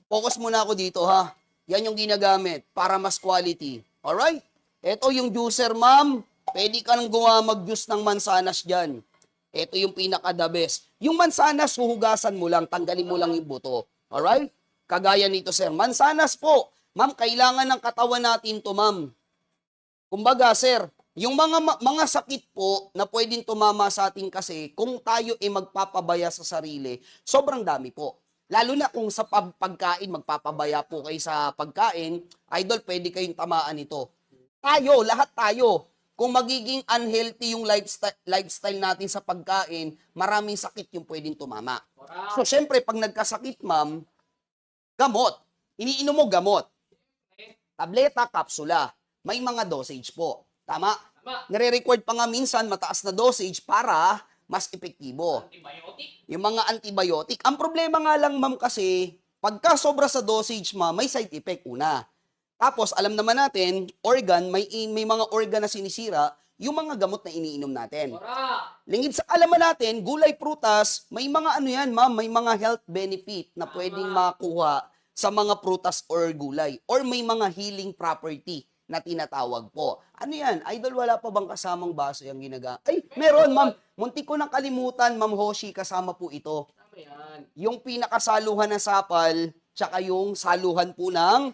Focus muna ako dito, ha. Yan yung ginagamit para mas quality. Alright? Ito yung juicer, ma'am. Pwede ka nang mag-juice ng mansanas dyan. Ito yung pinaka-the best. Yung mansanas, huhugasan mo lang, tanggalin mo lang yung buto. Alright? Kagaya nito, sir. Mansanas po. Ma'am, kailangan ng katawan natin to, ma'am. Kumbaga, sir, yung mga sakit po na pwedeng tumama sa atin kasi kung tayo magpapabaya sa sarili, sobrang dami po. Lalo na kung sa pagkain, magpapabaya po kayo sa pagkain, idol, pwede kayong tamaan ito. Tayo, lahat tayo. Kung magiging unhealthy yung lifestyle natin sa pagkain, maraming sakit yung pwedeng tumama. So, syempre, pag nagkasakit, ma'am, gamot. Iniinom mo gamot. Tableta, kapsula. May mga dosage po. Tama? Tama. Nire-record pa nga minsan mataas na dosage para mas epektibo. Antibiotic. Yung mga antibiotic. Ang problema nga lang, ma'am, kasi pagka sobra sa dosage, ma'am, may side effect una. Tapos, alam naman natin, may mga organ na sinisira, yung mga gamot na iniinom natin. Ora. Lingid sa alaman natin, gulay, prutas, may mga ano yan, ma'am, may mga health benefit na pwedeng makuha sa mga prutas or gulay. Or may mga healing property na tinatawag po. Ano yan? Idol, wala pa bang kasamang baso yung ginagamit? Ay, meron, ma'am. Muntik ko nang kalimutan, Ma'am Hoshi, kasama po ito. Tama yan. Yung pinakasaluhan ng sapal, tsaka yung saluhan po ng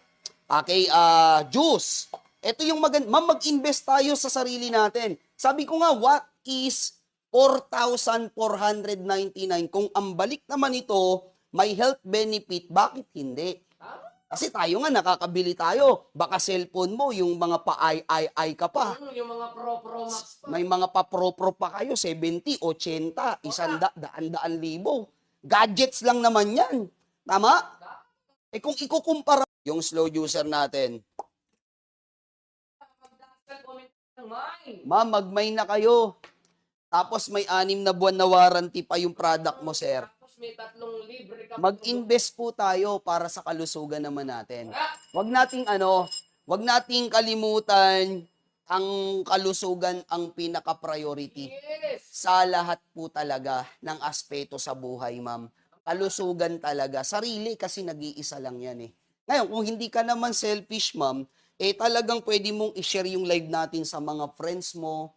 juice. Ito yung ma'am, mag-invest tayo sa sarili natin. Sabi ko nga, what is 4,499? Kung ang balik naman ito, may health benefit, bakit hindi? Tama. Kasi tayo nga, nakakabili tayo. Baka cellphone mo, yung mga pa-ay ka pa. Yung mga Pro Max pa. May mga pa-pro pa kayo, 70, 80, 100, daan libo. Gadgets lang naman yan. Tama? Eh kung ikukumpara yung slow juicer natin, Magdasal comment ng mine. ma'am, mag-may na kayo. Tapos may 6 na buwan na warranty pa yung product mo, sir. Tapos may 3 libre ka. Mag-invest po tayo para sa kalusugan naman natin. Ah, Wag nating kalimutan ang kalusugan ang pinaka-priority yes. sa lahat po talaga ng aspeto sa buhay, ma'am. Kalusugan talaga. Sarili kasi nag-iisa lang yan eh. Ngayon, kung hindi ka naman selfish, ma'am, talagang pwede mong i-share yung live natin sa mga friends mo,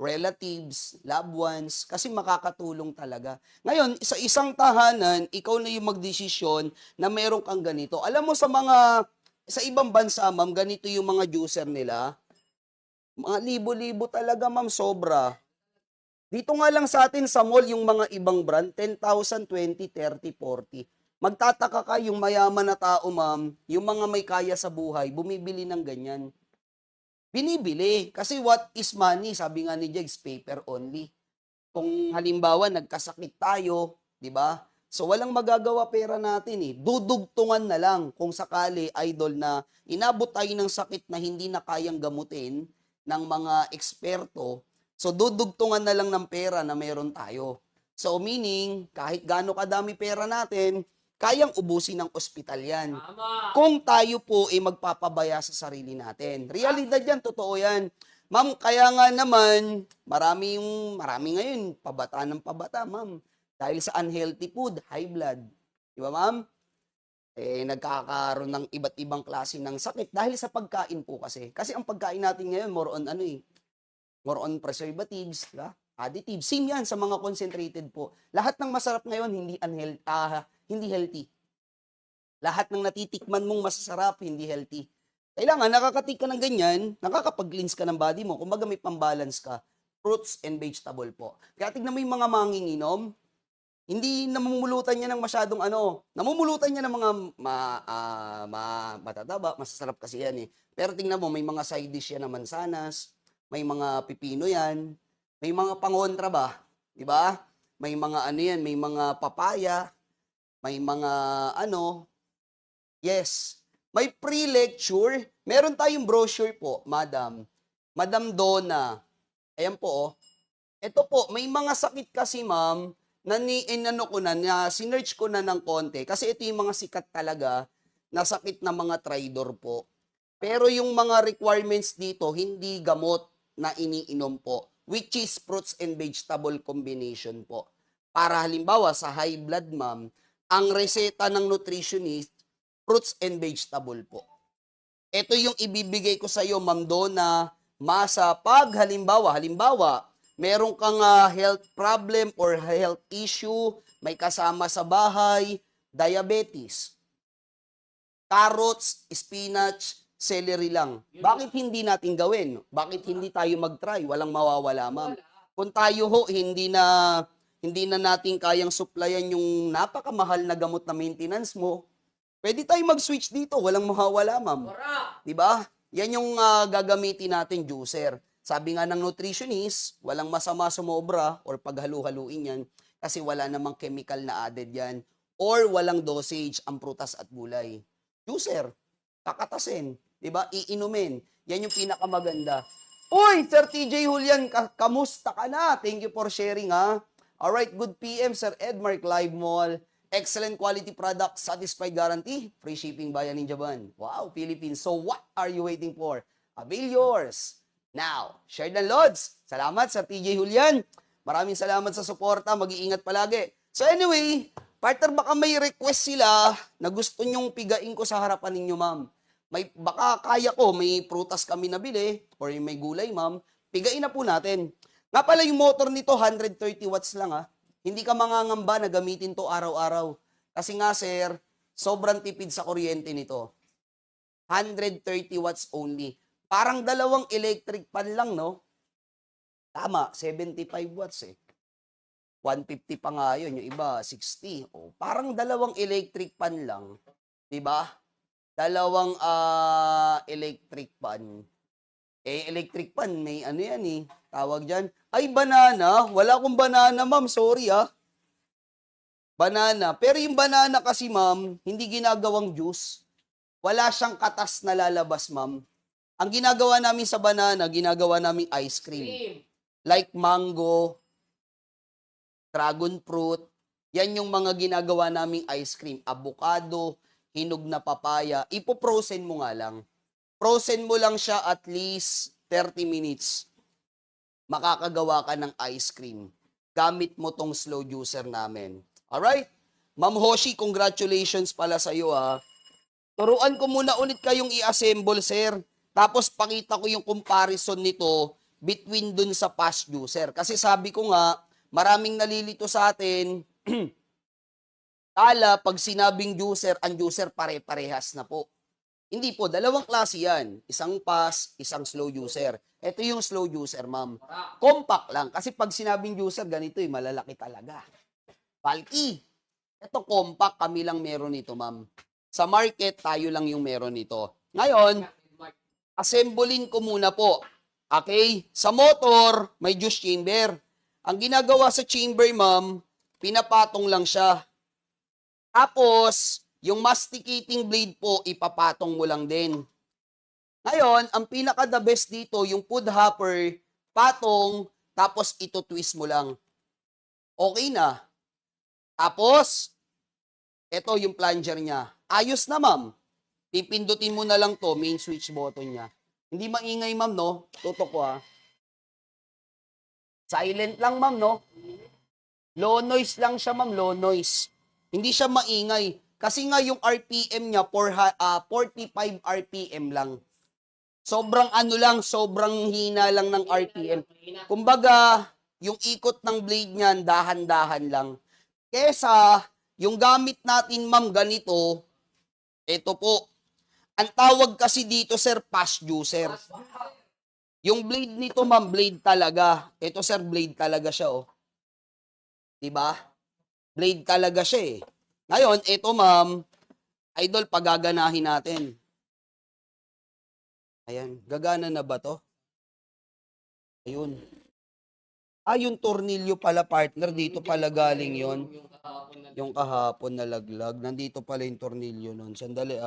relatives, loved ones, kasi makakatulong talaga. Ngayon, sa isang tahanan, ikaw na yung magdesisyon na meron kang ganito. Alam mo, sa ibang bansa, ma'am, ganito yung mga juicer nila. Mga libo-libo talaga, ma'am, sobra. Dito nga lang sa atin sa mall, yung mga ibang brand, 10,000, 20, 30, 40. Magtataka ka, yung mayaman na tao, ma'am, yung mga may kaya sa buhay, bumibili ng ganyan. Binibili. Kasi what is money? Sabi nga ni Jegs, paper only. Kung halimbawa, nagkasakit tayo, di ba? So, walang magagawa pera natin eh. Dudugtungan na lang kung sakali, idol, na inabot tayo ng sakit na hindi na kayang gamutin ng mga eksperto. So, dudugtungan na lang ng pera na meron tayo. So, meaning, kahit gaano kadami pera natin, kayang ubusin ng ospital yan. Tama. Kung tayo po ay magpapabaya sa sarili natin. Realidad yan, totoo yan. Ma'am, kaya nga naman, marami ngayon, pabata ng pabata, ma'am. Dahil sa unhealthy food, high blood. Di ba, ma'am? Nagkakaroon ng iba't ibang klase ng sakit dahil sa pagkain po kasi. Kasi ang pagkain natin ngayon, more on preservatives, diba? Additives. Same yan sa mga concentrated po. Lahat ng masarap ngayon, hindi healthy. Lahat ng natitikman mong masasarap, hindi healthy. Kailangan, nakakatik ka ng ganyan, nakakapag-cleanse ka ng body mo. Kumbaga may pambalance ka. Fruits and vegetable po. Kaya tignan mo yung mga manginginom, hindi namumulutan niya ng masyadong namumulutan niya ng mga matataba, masasarap kasi yan eh. Pero tingnan mo, may mga side dish yan na mansanas, may mga pipino yan, may mga pangontra ba? Di ba? May mga may mga papaya. may mga ano, yes, may pre-lecture. Meron tayong brochure po, Madam. Madam Donna. Ayan po, oh. Ito po, may mga sakit kasi, ma'am, na inano ko na sinearch ko na ng konti. Kasi ito yung mga sikat talaga na sakit na mga tridor po. Pero yung mga requirements dito, hindi gamot na iniinom po. Which is fruits and vegetable combination po. Para halimbawa sa high blood, ma'am, ang reseta ng nutritionist, fruits and vegetable po. Ito yung ibibigay ko sa iyo, Ma'am Donna, masa pag halimbawa, meron kang health problem or health issue, may kasama sa bahay, diabetes, carrots, spinach, celery lang. Bakit hindi natin gawin? Bakit hindi tayo mag-try? Walang mawawala, ma'am. Kung tayo ho, hindi na natin kayang supplyan yung napakamahal na gamot na maintenance mo, pwede tayo mag-switch dito, walang mawawala, ma'am. Correct. 'Di ba? Yan yung gagamitin natin, juicer. Sabi nga ng nutritionist, walang masama sumobra or paghalu-haluin yan kasi wala namang chemical na added yan or walang dosage ang prutas at gulay. Juicer, kakatasin, 'di ba? Iinumin. Yan yung pinakamaganda. Uy, Sir TJ Julian, kamusta ka na? Thank you for sharing, ha. Alright, good PM, Sir Edmark Live Mall. Excellent quality product, satisfied guarantee, free shipping via Ninja Van. Wow, Philippines. So what are you waiting for? Avail yours. Now, share ng loads. Salamat sa TJ Julian. Maraming salamat sa suporta. Mag-iingat palagi. So anyway, partner, baka may request sila na gusto nyong pigain ko sa harapan ninyo, ma'am. Baka kaya ko, may prutas kami nabili or may gulay, ma'am. Pigain na po natin. Nga pala yung motor nito, 130 watts lang, ha. Hindi ka mangangamba na gamitin to araw-araw. Kasi nga, sir, sobrang tipid sa kuryente nito. 130 watts only. Parang dalawang electric pan lang, no? Tama, 75 watts eh. 150 pa nga yun, yung iba 60. Oh, parang dalawang electric pan lang. 'Di ba? Dalawang electric pan. Electric pan, may ano yan eh. Tawag dyan. Ay, banana. Wala akong banana, ma'am. Sorry, Banana. Pero yung banana kasi, ma'am, hindi ginagawang juice. Wala siyang katas na lalabas, ma'am. Ang ginagawa namin sa banana, ginagawa namin ice cream. Cream. Like mango, dragon fruit. Yan yung mga ginagawa naming ice cream. Avocado, hinog na papaya. Ipo-frozen mo nga lang. Frozen mo lang siya at least 30 minutes. Makakagawa ka ng ice cream. Gamit mo tong slow juicer namin. Alright? Ma'am Hoshi, congratulations pala sa iyo, ha. Turuan ko muna ulit kayong i-assemble, sir. Tapos pakita ko yung comparison nito between dun sa fast juicer. Kasi sabi ko nga, maraming nalilito sa atin. Kala, pag sinabing juicer, ang juicer pare-parehas na po. Hindi po, dalawang klase yan. Isang fast, isang slow juicer. Ito yung slow juicer, ma'am. Compact lang. Kasi pag sinabing juicer, ganito malalaki talaga. Bulky. Ito compact, kami lang meron nito, ma'am. Sa market, tayo lang yung meron nito. Ngayon, assemblein ko muna po. Okay? Sa motor, may juice chamber. Ang ginagawa sa chamber, ma'am, pinapatong lang siya. Tapos, yung masticating blade po, ipapatong mo lang din. Ngayon, ang pinaka-the best dito, yung food hopper, patong, tapos ito twist mo lang. Okay na. Tapos, ito yung plunger niya. Ayos na, ma'am. Pipindutin mo na lang to, main switch button niya. Hindi maingay, ma'am, no? Tutok ko, ha. Silent lang, ma'am, no? Low noise lang siya, ma'am, low noise. Hindi siya maingay. Kasi nga yung RPM niya, 45 RPM lang. Sobrang ano lang, sobrang hina lang ng RPM. Kumbaga, yung ikot ng blade niyan, dahan-dahan lang. Kesa, yung gamit natin, ma'am, ganito, ito po. Ang tawag kasi dito, sir, fast juicer. Yung blade nito, ma'am, blade talaga. Ito, sir, blade talaga siya, oh. Diba? Blade talaga siya, eh. Ngayon, ito, ma'am, idol, pagaganahin natin. Ayan, gagana na ba to? Ayun. Yung tornilyo pala, partner. Dito pala galing yon. Yung kahapon na Yung kahapon na laglag. Nandito pala yung tornilyo nun. Sandali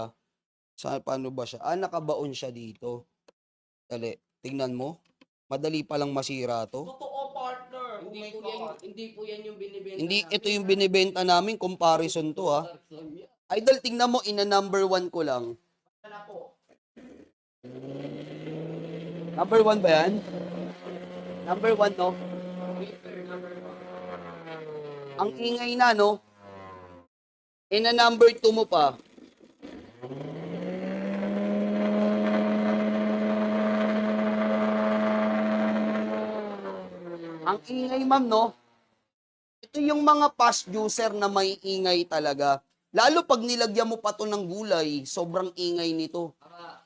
paano ba siya? Nakabaon siya dito. Dali. Tingnan mo. Madali palang masira to. Totoo, partner. Oh Hindi my po God. yan, hindi po yan yung binibenta Hindi, namin. ito yung binibenta namin. Comparison to, ha. Idol, tingnan mo. Number 1 ko lang. Ano po? Number 1 ba yan? Number 1, no? Ang ingay na, no? Number 2 mo pa. Ang ingay, ma'am, no? Ito yung mga fast juicer na may ingay talaga. Lalo pag nilagyan mo pa to ng gulay, sobrang ingay nito.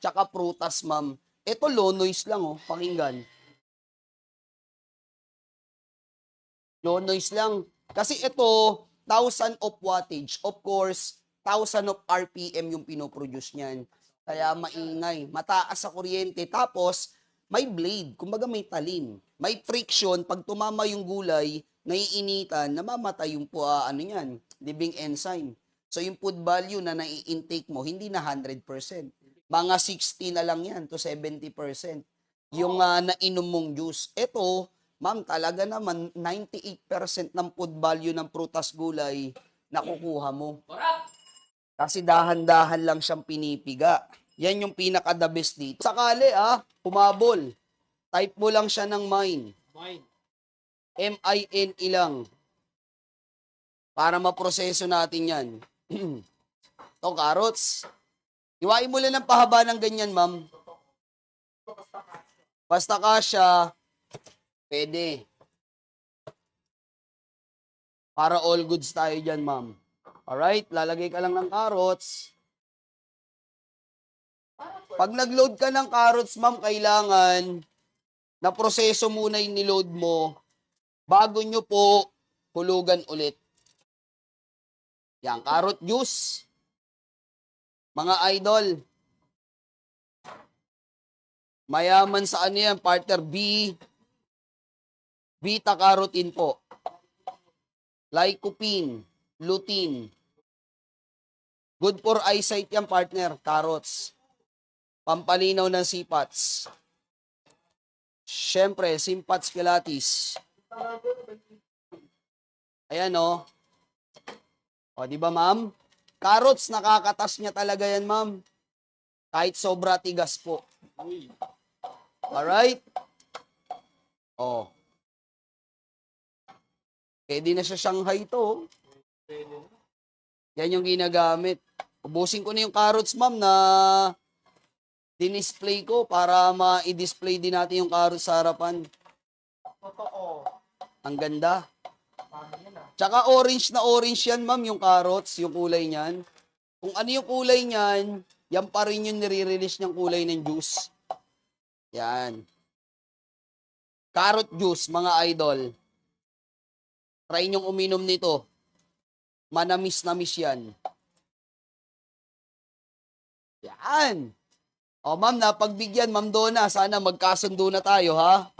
Tsaka prutas, ma'am. Ito low noise lang, oh. Pakinggan. Low noise lang. Kasi ito, 1,000 of wattage. Of course, 1,000 of RPM yung pinoproduce niyan. Kaya maingay. Mataas sa kuryente. Tapos, may blade. Kumbaga may talim. May friction. Pag tumama yung gulay, naiinitan, namamatay yung living enzyme. So, yung food value na nai-intake mo, hindi na 100%. Mga 60 na lang yan to 70%. Yung nainom mong juice. Ito, ma'am, talaga naman 98% ng food value ng prutas gulay nakukuha mo. Correct! Kasi dahan-dahan lang siyang pinipiga. Yan yung pinaka-the best dito. Sakali humabol. Type mo lang siya ng mine. M-I-N-E lang. Para maproseso natin yan. Ito, carrots. Iwain mo lang ng pahaba ng ganyan, ma'am. Basta kasya, pwede. Para all goods tayo dyan, ma'am. Alright, lalagay ka lang ng carrots. Pag nag-load ka ng carrots, ma'am, kailangan na proseso muna yung niload mo bago nyo po hulugan ulit. Yan, carrot juice. Mga idol. Mayaman sa ano yan, partner beta-carotene po. Lycopene, lutein. Good for eyesight yan, partner, carrots. Pampalinaw ng sipats. Siyempre, simpats kilatis. Ayan, o. O, di ba, ma'am? Carrots, nakakatas niya talaga yan, ma'am. Kahit sobra tigas po. Alright? O. Pwede na siya Shanghai to. Yan yung ginagamit. Ubusin ko na yung carrots, ma'am, na dinisplay ko para ma-i-display din natin yung carrots sa harapan. Totoo. Ang ganda. Tsaka orange na orange yan, ma'am, yung carrots, yung kulay niyan. Kung ano yung kulay niyan, yan pa rin yung nire-release niyang kulay ng juice. Yan. Carrot juice, mga idol. Try niyong uminom nito. Manamis-namis yan. Yan. O, ma'am, napagbigyan, ma'am Donna. Sana magkasundo na tayo, ha?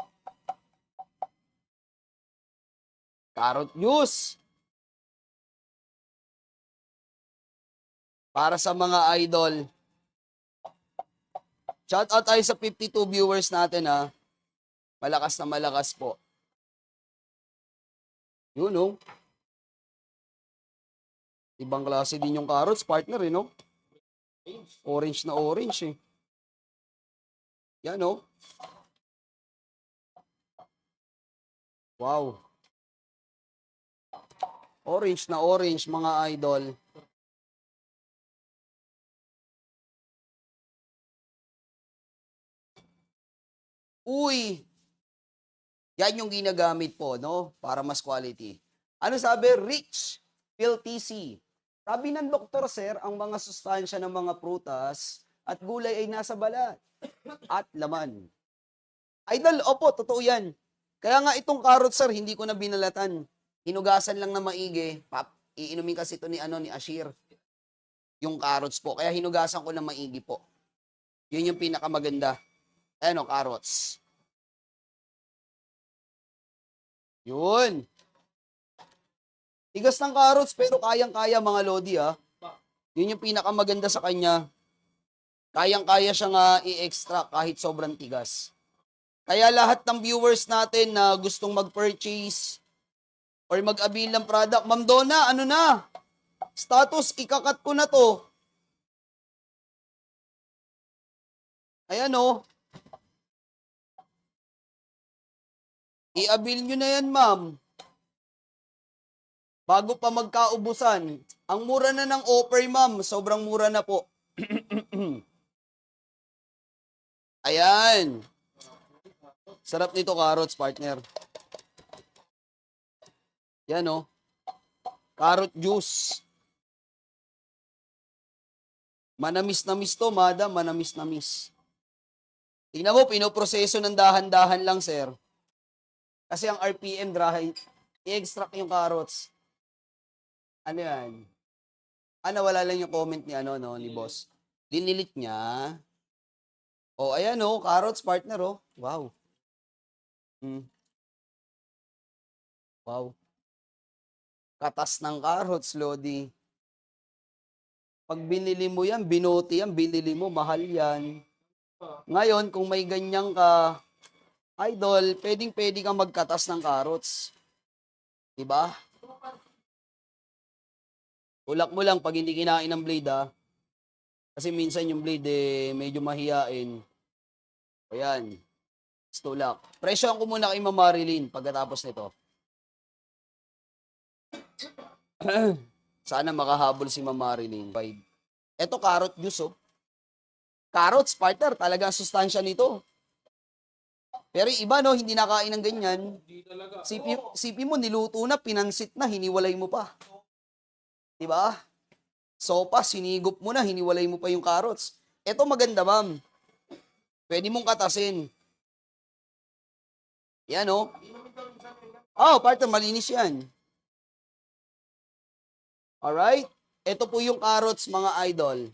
Carrot juice. Para sa mga idol. Shout out tayo sa 52 viewers natin, ha? Malakas na malakas po. Yun, no? Ibang klase din yung carrots, partner, eh, no? Orange na orange, eh. Yan, no? Wow. Orange na orange, mga idol. Uy! Yan yung ginagamit po, no? Para mas quality. Ano sabi? Rich PLTC. Sabi ng doktor, sir, ang mga sustansya ng mga prutas at gulay ay nasa balat at laman. Idol, opo, totoo yan. Kaya nga itong carrot, sir, hindi ko na binalatan. Hinugasan lang na maigi. Iinumin kasi ito ni Ashir. Yung carrots po. Kaya hinugasan ko na maigi po. Yun yung pinakamaganda. Ayan o, carrots. Yun. Tigas ng carrots pero kayang-kaya mga lodi ah. Yun yung pinakamaganda sa kanya. Kayang-kaya siyang i-extract kahit sobrang tigas. Kaya lahat ng viewers natin na gustong mag-purchase or mag-avail ng product, Ma'am Donna, ano na? Status, ikakat ko na to. Ayan oh. I-avail nyo na yan, ma'am. Bago pa magkaubusan. Ang mura na ng offer, ma'am. Sobrang mura na po. Ayan. Sarap nito, carrots, partner. Yan, oh. Carrot juice. Manamis-namis to, madam. Manamis-namis. Tingnan mo, pinoproseso ng dahan-dahan lang, sir. Kasi ang RPM dry, i-extract yung carrots. Ano yan? Nawala lang yung comment ni ni boss. Dinilit niya. Oh, ayan oh, carrots partner oh. Wow. Wow. Katas ng carrots, Lodi. Pag binili mo yan, binote yan, binili mo, mahal yan. Ngayon, kung may ganyang ka, idol, pwedeng-pwede kang magkatas ng carrots. Diba? Ulak mo lang pag hindi kinain ng blade Kasi minsan yung blade medyo mahiyain. Ayan. Stulak. Presyohan ko muna kay Ma'am Marilyn pagkatapos nito. Sana makahabol si Ma'am Marilyn. Ito carrot juice oh. Carrots, partner, talagang sustansya nito. Pero iba no, hindi nakain ng ganyan. Sipi mo, niluto na, pinansit na, hiniwalay mo pa. Diba? Sopa, sinigop mo na, hiniwalay mo pa yung carrots. Ito maganda, ma'am. Pwede mong katasin. Yan, oh. Oh, partner, malinis yan. Alright? Ito po yung carrots, mga idol.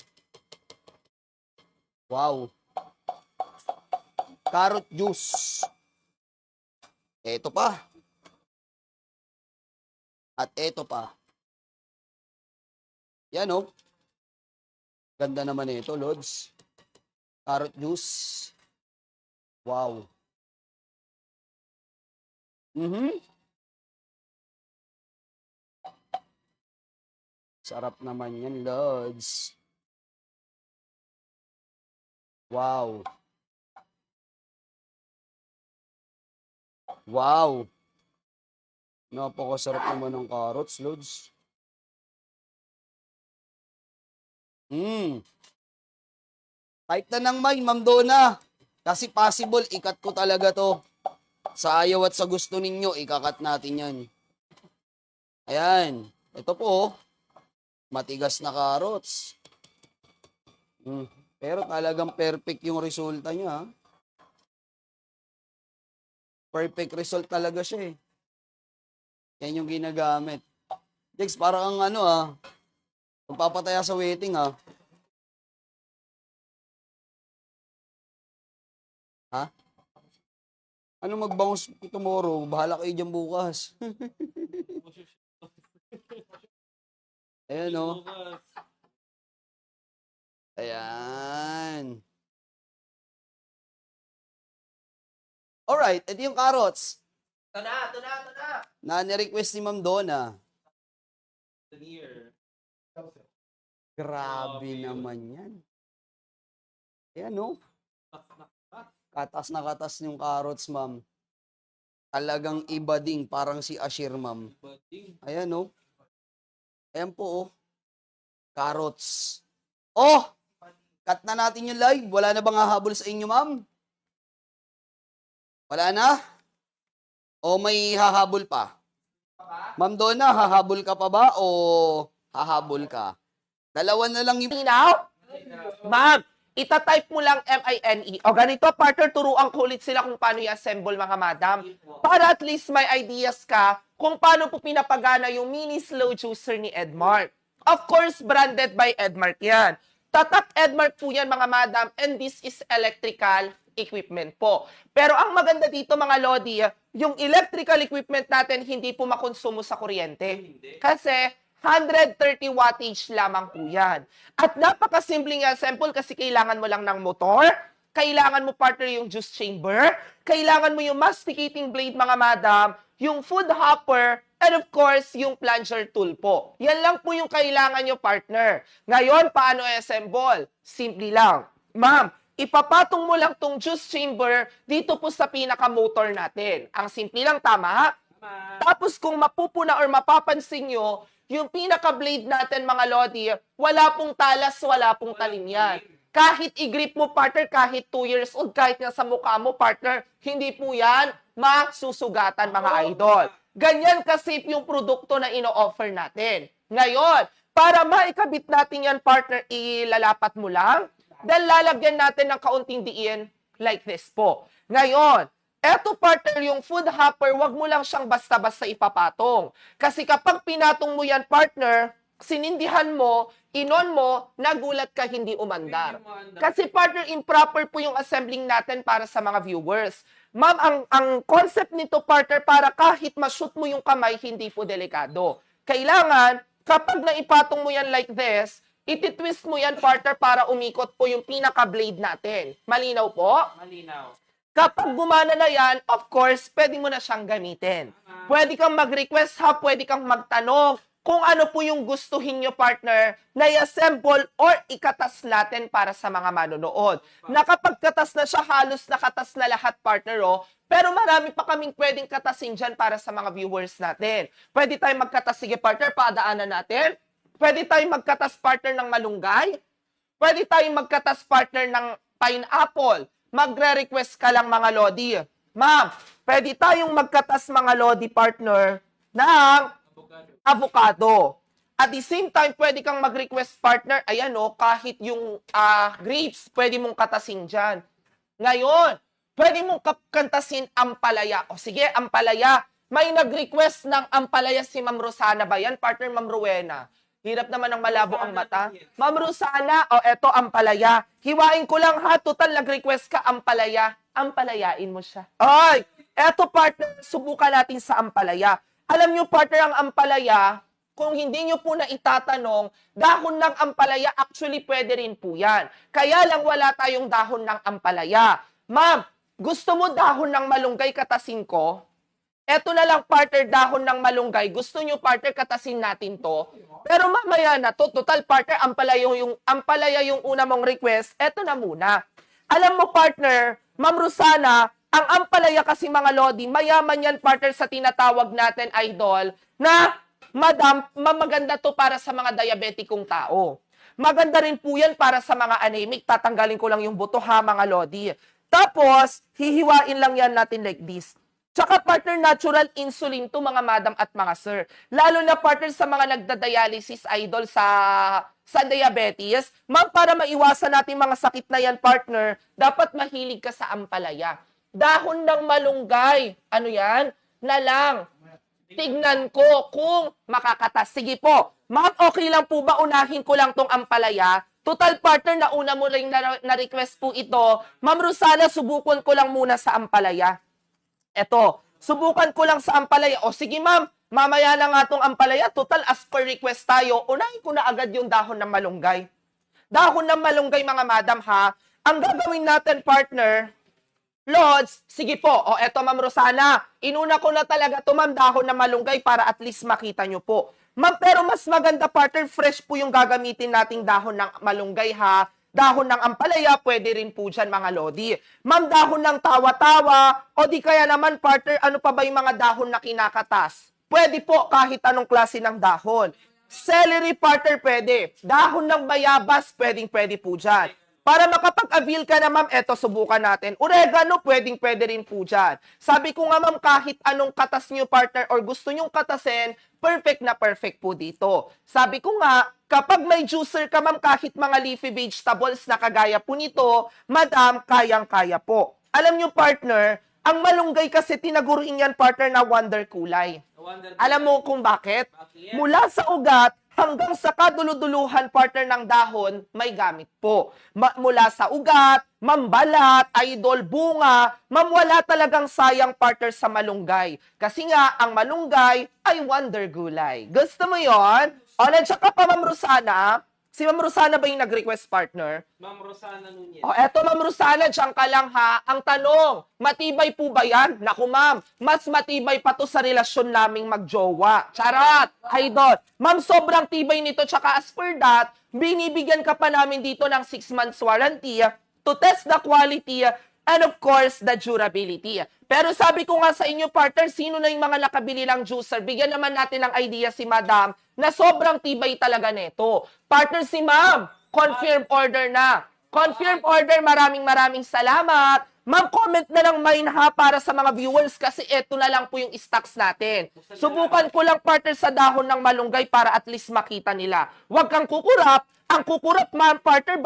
Wow. Carrot juice. Ito pa. At ito pa. Yan oh. Ganda naman ito, Lods. Carrot juice. Wow. Sarap naman yan, Lods. Wow. Wow. Napakasarap naman ng carrots, Lods. Type na ng mine, Ma'am Donna. Kasi possible, ikat ko talaga to. Sa ayaw at sa gusto ninyo, ikakat natin yan. Ayan. Ito po, matigas na carrots. Pero talagang perfect yung resulta niya. Perfect result talaga siya eh. Yan yung ginagamit. Dex, parang ang magpapataya sa waiting Ha? Ano magbangus tomorrow? Bahala kayo dyan bukas. Ayan o. Ayan. Alright, ito yung carrots. Ito na. Na ni-request ni Ma'am Donna. Grabe naman yan. Ayan o. Katas na katas yung carrots, ma'am. Talagang iba ding, parang si Ashir, ma'am. Ayan o. Ayan po carrots. Oh! Cut na natin yung live. Wala na bang hahabol sa inyo, ma'am? Wala na? O may hahabol pa? Ma'am Donna, hahabol ka pa ba o hahabol ka? Dalawa na lang yung... Now, ma'am, itatype mo lang MINE. O ganito, partner, turuan ko ulit sila kung paano i-assemble mga madam. Para at least may ideas ka kung paano po pinapagana yung mini slow juicer ni Edmark. Of course, branded by Edmark yan. Tatak Edmark po yan mga madam, and this is electrical equipment po. Pero ang maganda dito mga lodi, yung electrical equipment natin hindi po makonsumo sa kuryente. Kasi 130 wattage lamang po yan. At napakasimple nga, simple kasi kailangan mo lang ng motor, kailangan mo partner yung juice chamber, kailangan mo yung masticating blade mga madam, yung food hopper, and of course, yung plunger tool po. Yan lang po yung kailangan nyo partner. Ngayon, paano assemble? Simple lang. Ma'am, ipapatong mo lang tong juice chamber dito po sa pinaka-motor natin. Ang simple lang, tama? Tapos kung mapupuna or mapapansin nyo, yung pinaka-blade natin mga lodi, wala pong talas, wala pong talim yan. Kahit i-grip mo partner, kahit 2 years old, kahit nga sa mukha mo partner, hindi po yan masusugatan mga idol. Ganyan kasi yung produkto na ino-offer natin. Ngayon, para maikabit natin yan partner, ilalapat mo lang, dahil lalagyan natin ng kaunting diin like this po. Ngayon, eto partner, yung food hopper, wag mo lang siyang basta-basta ipapatong. Kasi kapag pinatong mo yan partner, sinindihan mo, inon mo, nagulat ka, hindi umandar. Kasi partner, improper po yung assembling natin para sa mga viewers. Ma'am, ang concept nito partner, para kahit ma-shoot mo yung kamay, hindi po delikado. Kailangan, kapag naipatong mo yan like this, ititwist mo yan partner para umikot po yung pinaka-blade natin. Malinaw po? Malinaw. Kapag gumana na yan, of course, pwede mo na siyang gamitin. Pwede kang mag-request ha, pwede kang magtanong kung ano po yung gustuhin nyo, partner, na i-assemble or ikatas natin para sa mga manonood. Nakapagkatas na siya, halos nakatas na lahat, partner, oh. Pero marami pa kaming pwedeng katasin dyan para sa mga viewers natin. Pwede tayong magkatas, sige, partner, padaanan natin. Pwede tayong magkatas, partner, ng malunggay. Pwede tayong magkatas, partner, ng pineapple. Magre-request ka lang, mga lodi. Ma'am, pwede tayong magkatas, mga lodi, partner, ng avocado. At the same time, pwede kang mag-request partner, ayan o, kahit yung grapes, pwede mong katasin dyan. Ngayon, pwede mong kantasin ampalaya. O sige, ampalaya. May nag-request ng ampalaya si Ma'am Rosana ba yan? Partner, Ma'am Rowena. Hirap naman ng malabo ang mata. Ma'am Rosana, o eto ampalaya. Hiwain ko lang ha, total nag-request ka ampalaya. Ampalayain mo siya. Ay, eto partner, subukan natin sa ampalaya. Alam nyo, partner, ang ampalaya, kung hindi nyo po na itatanong, dahon ng ampalaya, actually pwede rin po yan. Kaya lang wala tayong dahon ng ampalaya. Ma'am, gusto mo dahon ng malunggay katasin ko? Eto na lang, partner, dahon ng malunggay. Gusto nyo, partner, katasin natin to? Pero mamaya na to, total, partner, ampalaya yung una mong request, eto na muna. Alam mo, partner, Ma'am Rosana, ang ampalaya kasi mga lodi, mayaman yan partner sa tinatawag natin idol, na madam, maganda to para sa mga diabetikong tao. Maganda rin po yan para sa mga anemic. Tatanggalin ko lang yung buto ha mga lodi. Tapos, hihiwain lang yan natin like this. Tsaka partner, natural insulin to mga madam at mga sir. Lalo na partner sa mga nagda-dialysis idol sa diabetes. Ma'am, para maiwasan natin mga sakit na yan partner, dapat mahilig ka sa ampalaya. Dahon ng malunggay. Ano yan? Na lang. Tignan ko kung makakatas. Sige po. Ma'am, okay lang po ba unahin ko lang tong ampalaya? Total partner, nauna mo rin na-request po ito. Ma'am Rosana, subukan ko lang muna sa ampalaya. Eto, subukan ko lang sa ampalaya. O sige ma'am, mamaya na nga tong ampalaya. Total, as per request tayo, unahin ko na agad yung dahon ng malunggay. Dahon ng malunggay mga madam ha. Ang gagawin natin partner, Lods, sige po. O eto Ma'am Rosana, inuna ko na talaga to ma'am, dahon na malunggay para at least makita nyo po. Ma'am, pero mas maganda partner, fresh po yung gagamitin nating dahon ng malunggay ha. Dahon ng ampalaya, pwede rin po dyan mga lodi. Ma'am, dahon ng tawa-tawa, o di kaya naman partner, ano pa ba yung mga dahon na kinakatas? Pwede po kahit anong klase ng dahon. Celery partner, pwede. Dahon ng bayabas, pwede po dyan. Para makapag-avail ka na, ma'am, eto, subukan natin. Oregano, pwede rin po dyan. Sabi ko nga, ma'am, kahit anong katas nyo, partner, or gusto nyong katasin, perfect na perfect po dito. Sabi ko nga, kapag may juicer ka, ma'am, kahit mga leafy vegetables na kagaya po nito, madam, kayang-kaya po. Alam nyo, partner, ang malunggay kasi tinaguruin yan, partner, na wonder kulay. Alam mo kung bakit? Mula sa ugat hanggang sa kaduluduluhan partner ng dahon, may gamit po. Mula sa ugat, mambalat, idol, bunga, wala talagang sayang partner sa malunggay. Kasi nga, ang malunggay ay wonder gulay. Gusto mo yon? O, nandiyan ka pa, Ma'am Rosana. Si Ma'am Rosana ba yung nag-request partner? Ma'am Rosana Nunez. O, eto Ma'am Rosana, diyan ka lang ha. Ang tanong, matibay po ba yan? Naku ma'am, mas matibay pa to sa relasyon naming magjowa. Charot! Idol. Ma'am, sobrang tibay nito. Tsaka as per that, binibigyan ka pa namin dito ng 6 months warranty to test the quality and of course, the durability. Pero sabi ko nga sa inyo, partner, sino na yung mga nakabili ng juicer? Bigyan naman natin ng idea si Madam na sobrang tibay talaga nito. Partner si Ma'am, confirm order na. Confirm order, maraming salamat. Ma'am, comment na lang mine ha para sa mga viewers kasi eto na lang po yung stocks natin. Subukan ko lang partner sa dahon ng malunggay para at least makita nila. Huwag kang kukurap. Ang kukurap, ma'am, partner,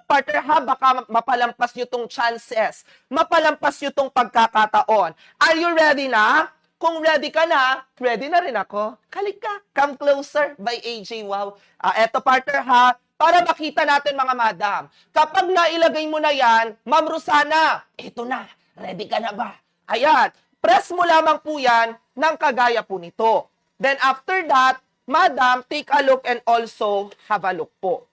partner ha, baka mapalampas nyo tong chances. Mapalampas nyo tong pagkakataon. Are you ready na? Kung ready ka na, ready na rin ako. Kalik ka. Come closer by AJ Wow. Eto partner ha, para makita natin mga madam. Kapag nailagay mo na yan, Ma'am Rosana, eto na. Ready ka na ba? Ayan. Press mo lamang po yan ng kagaya po nito. Then after that, madam, take a look and also have a look po.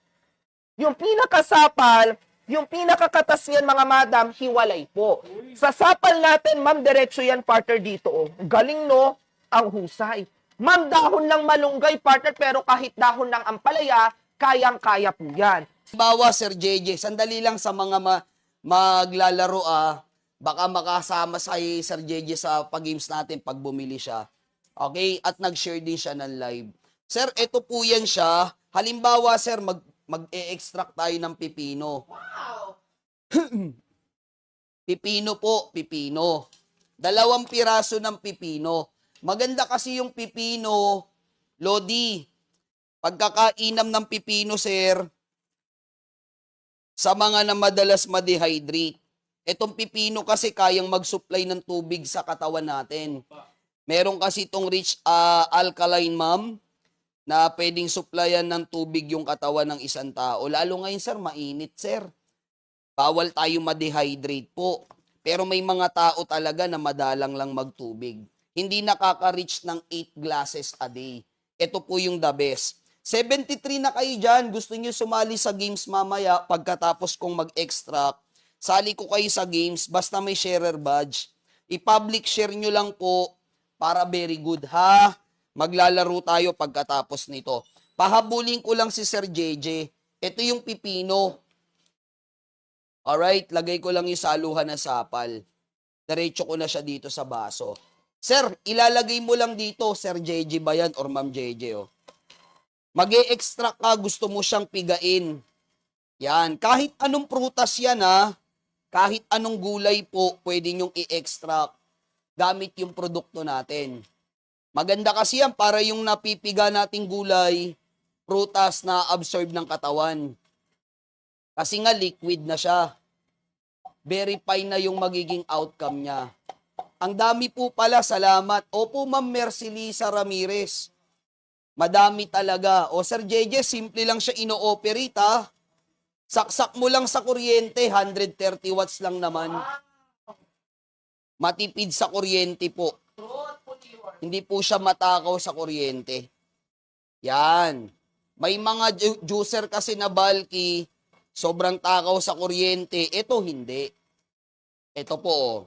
Yung pinakasapal, yung pinakakatas yan mga madam, hiwalay po. Sa sapal natin, ma'am, diretso yan partner dito. Oh. Galing no, ang husay. Ma'am, dahon ng malunggay partner, pero kahit dahon ng ampalaya, kayang-kaya po yan. Bawa, Sir JJ, sandali lang sa mga maglalaro baka makasama sa Sir JJ sa pag-games natin pag bumili siya. Okay? At nag-share din siya ng live. Sir, ito po yan siya. Halimbawa, sir, mag-e-extract tayo ng pipino. Wow! Pipino po, pipino. 2 piraso ng pipino. Maganda kasi yung pipino, Lodi. Pagkakainam ng pipino, sir, sa mga na madalas ma-dehydrate. Itong pipino kasi kayang mag-supply ng tubig sa katawan natin. Meron kasi itong rich alkaline, ma'am, na pwedeng supplyan ng tubig yung katawan ng isang tao. Lalo ngayon, sir, mainit, sir. Bawal tayo ma-dehydrate po. Pero may mga tao talaga na madalang lang magtubig. Hindi nakaka-reach ng 8 glasses a day. Ito po yung the best. 73 na kayo dyan. Gusto nyo sumali sa games mamaya pagkatapos kong mag-extract. Sali ko kayo sa games basta may sharer badge. I-public share nyo lang po para very good, ha? Maglalaro tayo pagkatapos nito. Pahabulin ko lang si Sir JJ. Ito yung pipino. Alright, lagay ko lang yung saluhan na sapal. Diretso ko na siya dito sa baso. Sir, ilalagay mo lang dito, Sir JJ ba yan or Ma'am JJ? Oh. Mag-e-extract ka, gusto mo siyang pigain. Yan, kahit anong prutas yan ha, kahit anong gulay po, pwede nyong i-extract gamit yung produkto natin. Maganda kasi yan para yung napipiga nating gulay, prutas na absorb ng katawan. Kasi nga liquid na siya. Verify na yung magiging outcome niya. Ang dami po pala, salamat. Opo, Ma'am Mercy Lisa Ramirez. Madami talaga. O Sir JJ, simple lang siya ino-operate ha. Saksak mo lang sa kuryente, 130 watts lang naman. Matipid sa kuryente po. Hindi po siya matakaw sa kuryente. Yan. May mga juicer kasi na bulky, sobrang takaw sa kuryente. Ito hindi. Ito po. Oh.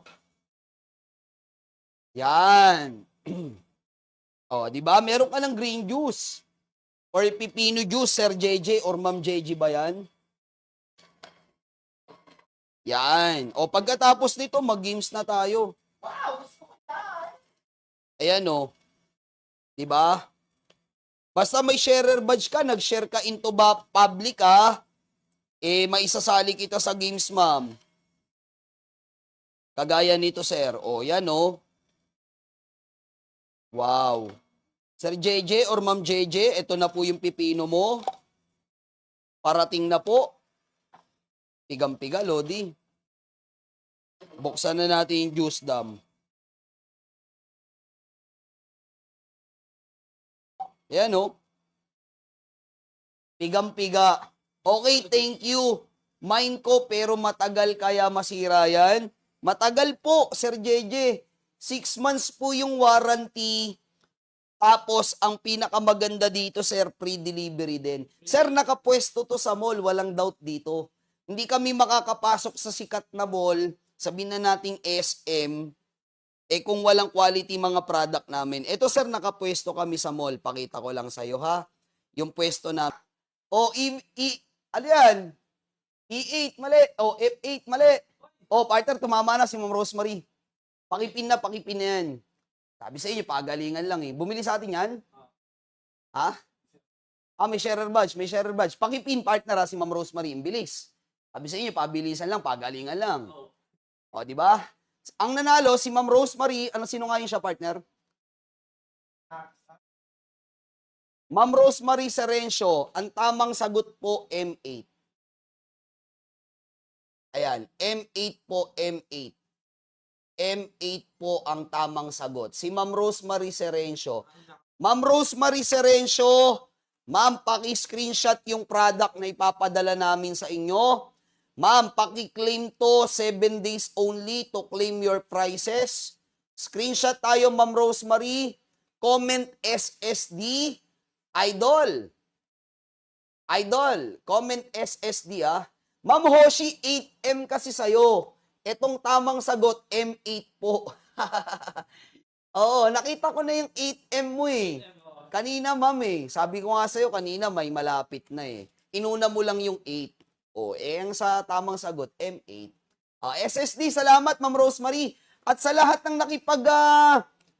Yan. Oh, di ba? Meron ka ng green juice or pipino juice, Sir JJ or Ma'am JJ ba yan? Yan. O pagkatapos nito, mag-games na tayo. Wow! Gusto ko yan! Ayan o. Diba? Basta may sharer badge ka, nag-share ka into public ha, maisasali kita sa games, ma'am. Kagaya nito, sir. O, yan o. Wow. Sir JJ or Ma'am JJ, ito na po yung pipino mo. Parating na po. Pigang-piga, Lodi. Buksan na natin yung juice dam. Ayan, oh. Pigang-piga. Okay, thank you. Mine ko pero matagal kaya masira yan. Matagal po, Sir JJ. 6 months po yung warranty. Tapos, ang pinakamaganda dito, sir, free delivery din. Sir, nakapwesto to sa mall, walang doubt dito. Hindi kami makakapasok sa sikat na mall, sabihin na nating SM, kung walang quality mga product namin. Ito, sir, nakapwesto kami sa mall. Pakita ko lang sa'yo, ha? Yung pwesto na... ano yan? E8, mali. F8, mali. Partner, tumama na si Ma'am Rosemary. Pakipin na yan. Sabi sa inyo, pagalingan lang eh. Bumili sa atin yan? Ha? May sharer badge. Pakipin, partner, si Ma'am Rosemary. Ang bilis. Sabi sa inyo, pabilisan lang, pagalingan lang. Di ba? Ang nanalo, si Ma'am Rosemary, sino nga yun siya, partner? Ma'am Rosemary Serencio, ang tamang sagot po, M8. Ayan, M8 po, M8. M8 po ang tamang sagot. Si Ma'am Rosemary Serencio. Ma'am Rosemary Serencio, ma'am, paki-screenshot yung product na ipapadala namin sa inyo. Ma'am, paki-claim to, 7 days only to claim your prices. Screenshot tayo, Ma'am Rosemary. Comment SSD. Idol. Comment SSD, Ma'am Hoshi, 8M kasi sa'yo. Etong tamang sagot, M8 po. Oo, nakita ko na yung 8M mo eh. Kanina, ma'am Sabi ko nga sa'yo, kanina may malapit na eh. Inuna mo lang yung 8. Ang sa tamang sagot, M8. SSD, salamat, Ma'am Rosemary. At sa lahat ng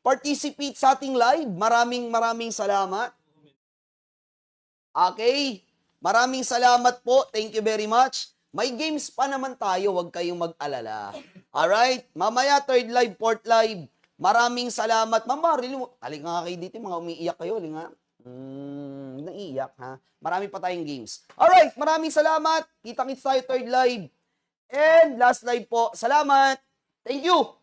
participate sa ating live, maraming salamat. Okay? Maraming salamat po. Thank you very much. May games pa naman tayo, huwag kayong mag-alala. Alright? Mamaya, 3rd live, 4th live. Maraming salamat. Mama, really, halika nga kayo dito, mga umiiyak kayo. Halika. Naiiyak, ha? Marami pa tayong games. Alright, maraming salamat. Kita-kits tayo 3rd live. And last live po. Salamat. Thank you.